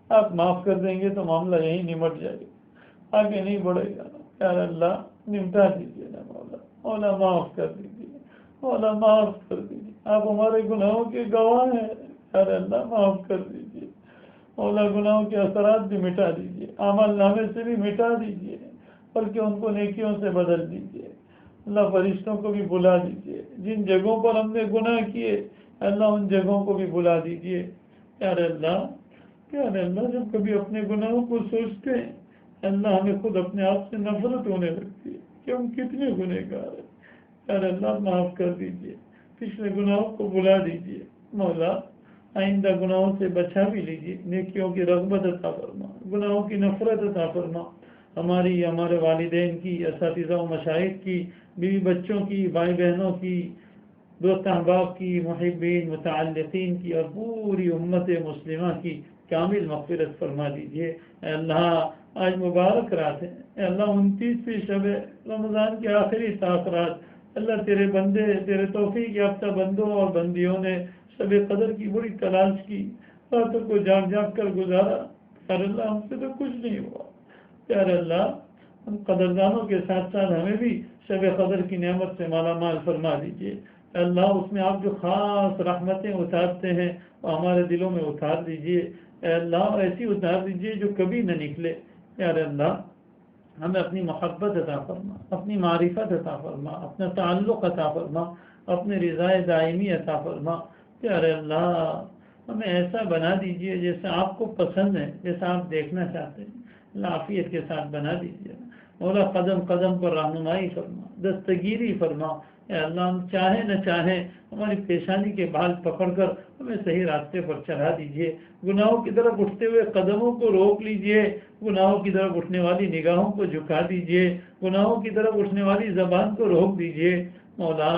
آپ معاف کر دیں گے تو معاملہ یہی نمٹ جائے گا، آگے نہیں بڑھے گا نا۔ یار اللہ، نمٹا دیجئے نا مولا، مولا معاف کر دیجئے، مولا معاف کر دیجئے، آپ ہمارے گناہوں کے گواہ ہیں۔ یار اللہ، معاف کر دیجئے مولا، گناہوں کے اثرات بھی مٹا دیجئے، اعمال نامے سے بھی مٹا دیجئے، بلکہ ان کو نیکیوں سے بدل دیجئے۔ اللہ، فرشتوں کو بھی بلا دیجئے، جن جگہوں پر ہم نے گناہ کیے اللہ ان جگہوں کو بھی بلا دیجئے۔ یار اللہ، یار اللہ، جب کبھی اپنے گناہوں کو سوچتے ہیں اللہ، ہمیں خود اپنے آپ سے نفرت ہونے لگتی ہے کہ ہم کتنے گنہگار ہیں۔ یار اللہ، معاف کر دیجئے، پچھلے گناہوں کو بلا دیجئے مولا، آئندہ گناہوں سے بچا بھی لیجئے، نیکیوں کی رغبت عطا فرما، گناہوں کی نفرت عطا فرما، ہماری، ہمارے والدین کی، اساتذہ و مشائخ کی، بیوی بچوں کی، بھائی بہنوں کی، دوست احباب کی، محبین متعلقین کی اور پوری امت مسلمہ کی کامل مغفرت فرما دیجئے۔ اے اللہ، آج مبارک رات ہے، اے اللہ 29ویں شب رمضان کے آخری تاثرات، اللہ تیرے بندے، تیرے توفیق یافتہ بندوں اور بندیوں نے شب قدر کی بڑی تلاش کی، راتوں کو جاگ جاگ کر گزارا۔ یار اللہ، ہم سے تو کچھ نہیں ہوا، یار اللہ ہم قدردانوں کے ساتھ ساتھ ہمیں بھی شب قدر کی نعمت سے مالا مال فرما دیجئے۔ اللہ اس میں آپ جو خاص رحمتیں اتارتے ہیں وہ ہمارے دلوں میں اتار دیجئے، اے اللہ ایسی اتار دیجئے جو کبھی نہ نکلے۔ پیارے اللہ ہمیں اپنی محبت عطا فرما، اپنی معرفت عطا فرما، اپنا تعلق عطا فرما، اپنے رضائے دائمی عطا فرما۔ پیارے اللہ ہمیں ایسا بنا دیجئے جیسا آپ کو پسند ہے، جیسا آپ دیکھنا چاہتے ہیں، اللہ عافیت کے ساتھ بنا دیجئے۔ مولا قدم قدم پر رہنمائی فرما، دستگیری فرما۔ اے اللہ ہم چاہیں نہ چاہیں ہماری پیشانی کے بال پکڑ کر ہمیں صحیح راستے پر چلا دیجئے، گناہوں کی طرف اٹھتے ہوئے قدموں کو روک لیجئے، گناہوں کی طرف اٹھنے والی نگاہوں کو جھکا دیجئے، گناہوں کی طرف اٹھنے والی زبان کو روک دیجئے۔ مولا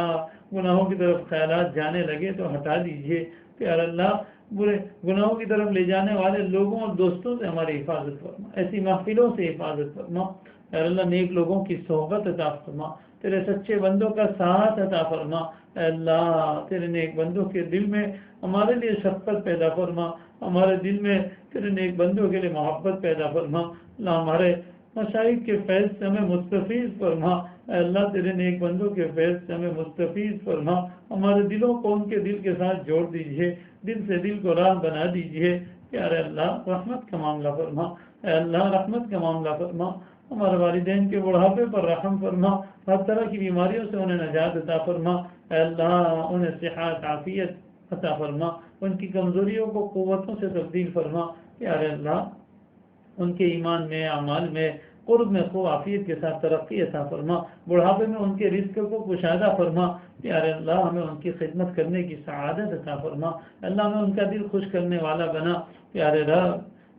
گناہوں کی طرف خیالات جانے لگے تو ہٹا دیجئے۔ پیارے اللہ برے گناہوں کی طرف لے جانے والے لوگوں اور دوستوں سے ہماری حفاظت فرما، ایسی محفلوں سے حفاظت فرما۔ اے اللہ نیک لوگوں کی صحبت عطا فرما، تیرے سچے بندوں کا ساتھ عطا فرما۔ اے اللہ تیرے نیک بندوں کے دل میں ہمارے لیے شفقت پیدا فرما، ہمارے دل میں تیرے نیک بندوں کے لیے محبت پیدا فرما۔ اللہ ہمارے مشائخ کے فیض سے ہمیں مستفیض فرما۔ اے اللہ تیرے نیک بندوں کے فیض سے ہمیں مستفیض فرما، ہمارے دلوں کو ان کے دل کے ساتھ جوڑ دیجئے، دل سے دل کو راہ بنا دیجئے۔ پیارے اللہ رحمت کا معاملہ فرما، اے اللہ رحمت کا معاملہ فرما۔ ہمارے والدین کے بڑھاپے پر رحم فرما، ہر طرح کی بیماریوں سے انہیں نجات عطا فرما۔ اے اللہ انہیں صحت عافیت عطا فرما، ان کی کمزوریوں کو قوتوں سے تبدیل فرما۔ پیارے اللہ ان کے ایمان میں، اعمال میں، قرب میں خوب عافیت کے ساتھ ترقی عطا فرما، بڑھاپے میں ان کے رزق کو کشادہ فرما۔ پیارے اللہ ہمیں ان کی خدمت کرنے کی سعادت عطا فرما، اللہ ہمیں ان کا دل خوش کرنے والا بنا۔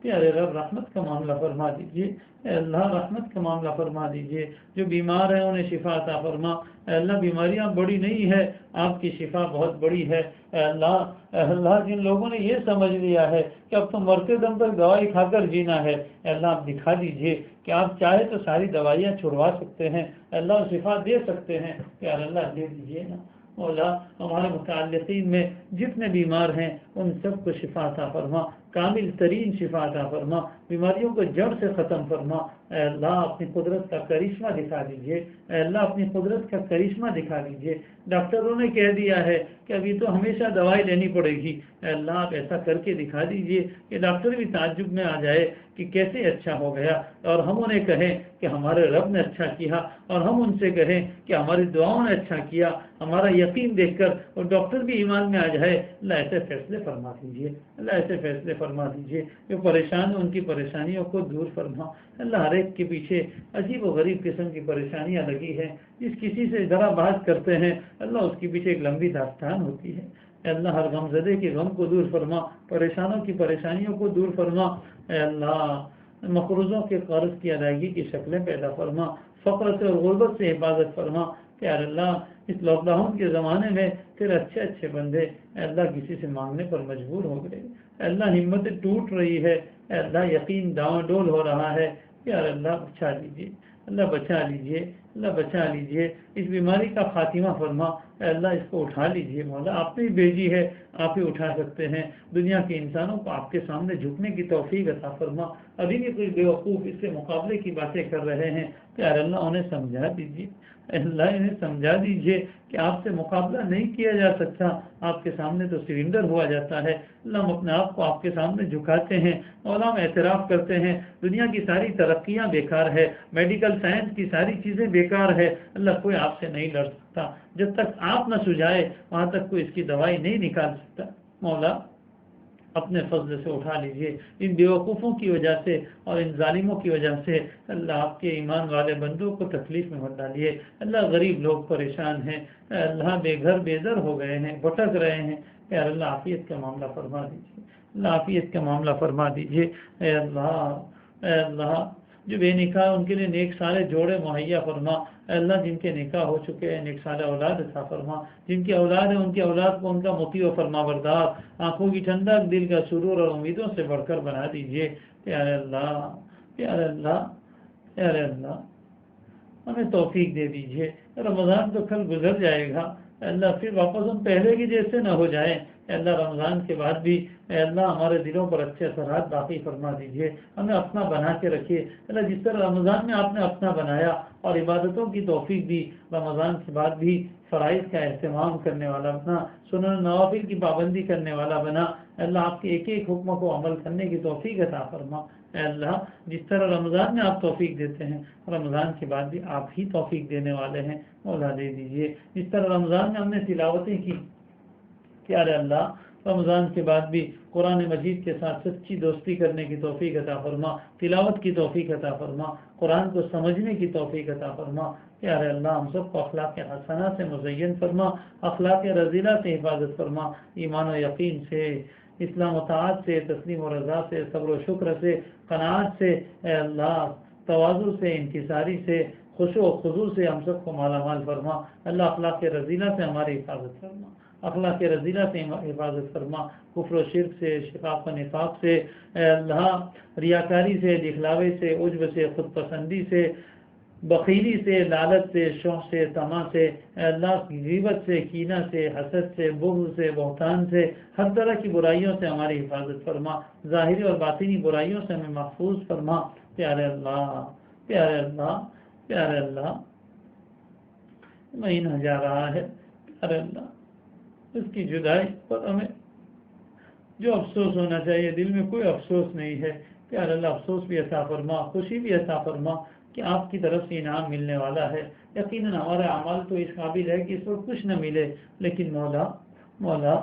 پیارے رب رحمت کا معاملہ فرما دیجیے، اے اللہ رحمت کا معاملہ فرما دیجیے۔ جو بیمار ہیں انہیں شفا عطا فرما۔ اے اللہ بیماریاں بڑی نہیں ہے، آپ کی شفا بہت بڑی ہے۔ اے اللہ جن لوگوں نے یہ سمجھ لیا ہے کہ اب تو مرتے دم تک دوائی کھا کر جینا ہے، اے اللہ آپ دکھا دیجیے کہ آپ چاہے تو ساری دوائیاں چھڑوا سکتے ہیں، اے اللہ شفا دے سکتے ہیں۔ پیارے اللہ دے دیجیے نا مولا، ہمارے متعلقین میں جتنے بیمار ہیں ان سب کو شفا عطا فرما، کامل ترین شفا عطا فرما، بیماریوں کو جڑ سے ختم فرما۔ اے اللہ اپنی قدرت کا کرشمہ دکھا دیجیے، اے اللہ اپنی قدرت کا کرشمہ دکھا دیجیے۔ ڈاکٹروں نے کہہ دیا ہے کہ ابھی تو ہمیشہ دوائی لینی پڑے گی، اے اللہ آپ ایسا کر کے دکھا دیجیے کہ ڈاکٹر بھی تعجب میں آ جائے کہ کیسے اچھا ہو گیا، اور ہم انہیں کہیں کہ ہمارے رب نے اچھا کیا، اور ہم ان سے کہیں کہ ہماری دعاؤں نے اچھا کیا، ہمارا یقین دیکھ کر اور ڈاکٹر بھی ایمان میں آ جائے۔ اللہ ایسے فیصلے فرما دیجیے، اللہ ایسے فیصلے فرما دیجیے، جو پریشان ہیں ان کی پریشانیوں کو دور فرما۔ اللہ ہر ایک کے پیچھے عجیب و غریب قسم کی پریشانیاں لگی ہیں، جس کسی سے ذرا بات کرتے ہیں اللہ اس کے پیچھے ایک لمبی داستان ہوتی ہے۔ اے اللہ ہر غم زدے کے غم کو دور فرما، پریشانوں کی پریشانیوں کو دور فرما۔ اے اللہ مقروضوں کے قرض کی ادائیگی کی شکلیں پیدا فرما، فقر سے اور غربت سے حفاظت فرما۔ پیارے اللہ اس لاک ڈاؤن کے زمانے میں تیرے اچھے اچھے بندے اے اللہ کسی سے مانگنے پر مجبور ہو گئے، اے اللہ ہمتیں ٹوٹ رہی ہے، اے اللہ یقین ڈاؤں ڈول ہو رہا ہے۔ پیارے اللہ بچا لیجیے، اللہ بچا لیجیے، اللہ بچا لیجیے، اس بیماری کا خاتمہ فرما۔ اے اللہ اس کو اٹھا لیجیے مولا، آپ نے بھیجی ہے، آپ ہی اٹھا سکتے ہیں۔ دنیا کے انسانوں کو آپ کے سامنے جھکنے کی توفیق عطا فرما۔ ابھی بھی کچھ بیوقوف اس سے مقابلے کی باتیں کر رہے ہیں، پیارے اللہ انہیں سمجھا دیجیے، اللہ انہیں سمجھا دیجیے کہ آپ سے مقابلہ نہیں کیا جا سکتا، آپ کے سامنے تو سرنڈر ہوا جاتا ہے۔ اللہ ہم اپنے آپ کو آپ کے سامنے جھکاتے ہیں، اور ہم اعتراف کرتے ہیں دنیا کی ساری ترقیاں بیکار ہے، میڈیکل سائنس کی ساری چیزیں بیکار ہے، اللہ کوئی آپ سے نہیں لڑ سکتا، جب تک آپ نہ سجائے وہاں تک کوئی اس کی دوائی نہیں نکال سکتا۔ مولا اپنے فضل سے اٹھا لیجئے، ان بیوقوفوں کی وجہ سے اور ان ظالموں کی وجہ سے اللہ آپ کے ایمان والے بندوں کو تکلیف میں مت ڈالیے۔ اللہ غریب لوگ پریشان ہیں، اے اللہ بے گھر بے در ہو گئے ہیں، بھٹک رہے ہیں، اے اللہ عافیت کا معاملہ فرما دیجیے، اللہ عافیت کا معاملہ فرما دیجیے۔ اے اللہ جو بے نکاح ان کے لیے نیک سارے جوڑے مہیا فرما۔ اے اللہ جن کے نکاح ہو چکے ہیں نیک سارے اولاد عطا فرما، جن کی اولاد ہے ان کی اولاد کو ان کا مطیع و فرما بردار، آنکھوں کی ٹھنڈک، دل کا سرور اور امیدوں سے بڑھ کر بنا دیجیے۔ پیارے اللہ پیارے اللہ پیارے اللہ ہمیں توفیق دے دیجیے۔ رمضان تو کل گزر جائے گا، اے اللہ پھر واپس ہم پہلے کی جیسے نہ ہو جائیں۔ اے اللہ رمضان کے بعد بھی اے اللہ ہمارے دلوں پر اچھے اثرات باقی فرما دیجیے، ہمیں اپنا بنا کے رکھیے۔ اللہ جس طرح رمضان میں آپ نے اپنا بنایا اور عبادتوں کی توفیق دی، رمضان کے بعد بھی فرائض کا اہتمام کرنے والا بنا، سنن نوافل کی پابندی کرنے والا بنا۔ اے اللہ آپ کے ایک ایک حکم کو عمل کرنے کی توفیق عطا فرما۔ اے اللہ جس طرح رمضان میں آپ توفیق دیتے ہیں، رمضان کے بعد بھی آپ ہی توفیق دینے والے ہیں، مولا دے دیجیے۔ جس طرح رمضان میں ہم نے تلاوتیں کی، پیارے اللہ رمضان کے بعد بھی قرآن مجید کے ساتھ سچی دوستی کرنے کی توفیق عطا فرما، تلاوت کی توفیق عطا فرما، قرآن کو سمجھنے کی توفیق عطا فرما۔ پیارے اللہ ہم سب کو اخلاق حسنہ سے مزین فرما، اخلاق رذیلہ سے حفاظت فرما، ایمان و یقین سے، اسلام و طاعت سے، تسلیم و رضا سے، صبر و شکر سے، قناعت سے، اے اللہ تواضع سے، انکساری سے، خشوع و خضوع سے ہم سب کو مالا مال فرما۔ اللہ اخلاق رذیلہ سے ہماری حفاظت فرما، اخلاق رذیلہ سے حفاظت فرما، کفر و شرک سے، شقاق و نفاق سے، اے اللہ ریاکاری سے، دکھلاوے سے، عجب سے، خود پسندی سے، بخیلی سے، لالچ سے، شوق سے، طمع سے، اے اللہ غیبت سے، کینہ سے، حسد سے، بغض سے، بہتان سے، ہر طرح کی برائیوں سے ہماری حفاظت فرما، ظاہری اور باطنی برائیوں سے ہمیں محفوظ فرما۔ پیارے اللہ پیارے اللہ پیارے اللہ مہینہ جا رہا ہے، پیارے اللہ اس کی جدائی پر ہمیں جو افسوس ہونا چاہیے دل میں کوئی افسوس نہیں ہے۔ پیارے اللہ افسوس بھی عطا فرما، خوشی بھی عطا فرما کہ آپ کی طرف سے انعام ملنے والا ہے۔ یقیناً ہمارے اعمال تو اس قابل ہے کہ اس وقت کچھ نہ ملے، لیکن مولا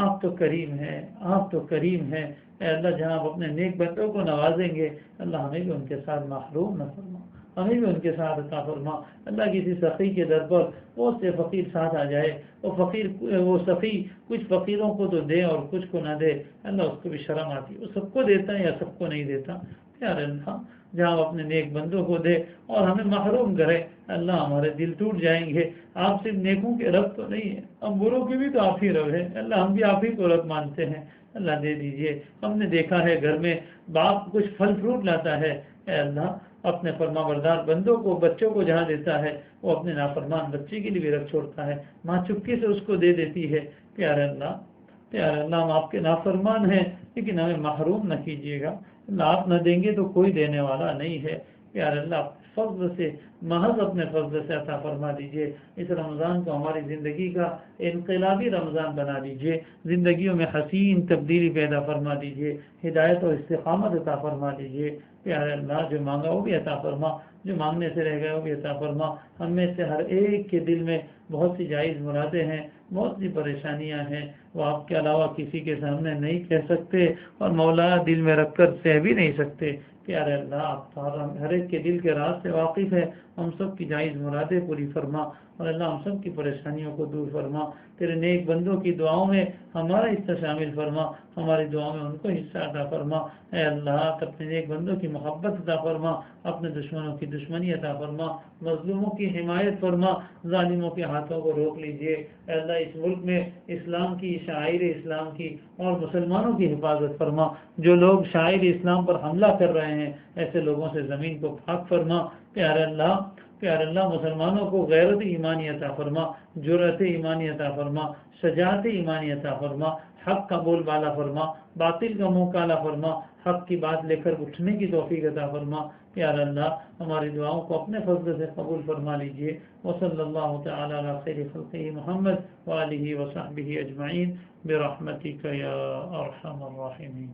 آپ تو کریم ہیں، آپ تو کریم ہیں۔ اے اللہ جہاں آپ اپنے نیک بندوں کو نوازیں گے، اللہ ہمیں بھی ان کے ساتھ محروم نہ فرما، ہمیں بھی ان کے ساتھ عطا فرما۔ اللہ کسی سخی کے در پر بہت سے فقیر ساتھ آ جائے، وہ سخی کچھ فقیروں کو تو دے اور کچھ کو نہ دے، اللہ اس کو بھی شرم آتی، وہ سب کو دیتا ہے یا سب کو نہیں دیتا۔ پیارے اللہ جہاں آپ اپنے نیک بندوں کو دے اور ہمیں محروم کرے، اللہ ہمارے دل ٹوٹ جائیں گے۔ آپ صرف نیکوں کے رب تو نہیں ہیں، ہم بروں کے بھی تو آپ ہی رب ہیں، اللہ ہم بھی آپ ہی کو رب مانتے ہیں۔ اللہ دے دیجئے، ہم نے دیکھا ہے گھر میں باپ کچھ پھل فروٹ لاتا ہے، اے اللہ اپنے فرما بردار بندوں کو، بچوں کو جہاں دیتا ہے وہ اپنے نافرمان بچے کے لیے بھی رکھ چھوڑتا ہے، ماں چپکے سے اس کو دے دیتی ہے۔ پیارے اللہ ہم آپ کے نافرمان ہیں، لیکن ہمیں محروم نہ کیجیے گا، اللہ آپ نہ دیں گے تو کوئی دینے والا نہیں ہے۔ پیارے اللہ اپنے فضل سے، محض اپنے فضل سے عطا فرما دیجئے۔ اس رمضان کو ہماری زندگی کا انقلابی رمضان بنا دیجئے، زندگیوں میں حسین تبدیلی پیدا فرما دیجئے، ہدایت و استقامت عطا فرما دیجئے۔ پیارے اللہ جو مانگا وہ بھی عطا فرما، جو مانگنے سے رہ گئے وہ بھی عطا فرما۔ ہم میں سے ہر ایک کے دل میں بہت سی جائز مرادیں ہیں، بہت سی پریشانیاں ہیں، وہ آپ کے علاوہ کسی کے سامنے نہیں کہہ سکتے اور مولا دل میں رکھ کر سہ بھی نہیں سکتے۔ پیارے اللہ آپ ہر ایک کے دل کے راز سے واقف ہے، ہم سب کی جائز مرادیں پوری فرما اور اللہ ہم سب کی پریشانیوں کو دور فرما۔ تیرے نیک بندوں کی دعاؤں میں ہمارا حصہ شامل فرما، ہماری دعاؤں میں ان کو حصہ عطا فرما۔ اے اللہ اپنے نیک بندوں کی محبت عطا فرما، اپنے دشمنوں کی دشمنی عطا فرما، مظلوموں کی حمایت فرما، ظالموں کے ہاتھوں کو روک لیجئے۔ اے اللہ اس ملک میں اسلام کی، شاعر اسلام کی اور مسلمانوں کی حفاظت فرما۔ جو لوگ شاعر اسلام پر حملہ کر رہے ہیں ایسے لوگوں سے زمین کو پاک فرما۔ پیارے اللہ مسلمانوں کو غیرت ایمانی عطا فرما، جرأت ایمانی عطا فرما، شجاعت ایمانی عطا فرما، حق کا بول بالا فرما، باطل کا منہ کالا فرما، حق کی بات لے کر اٹھنے کی توفیق عطا فرما۔ پیارے اللہ ہماری دعاؤں کو اپنے فضل سے قبول فرما لیجئے۔ وصلی اللہ تعالی علی خیر خلقہ محمد وآلہ وصحبہ اجمعین برحمتک یا ارحم الراحمین۔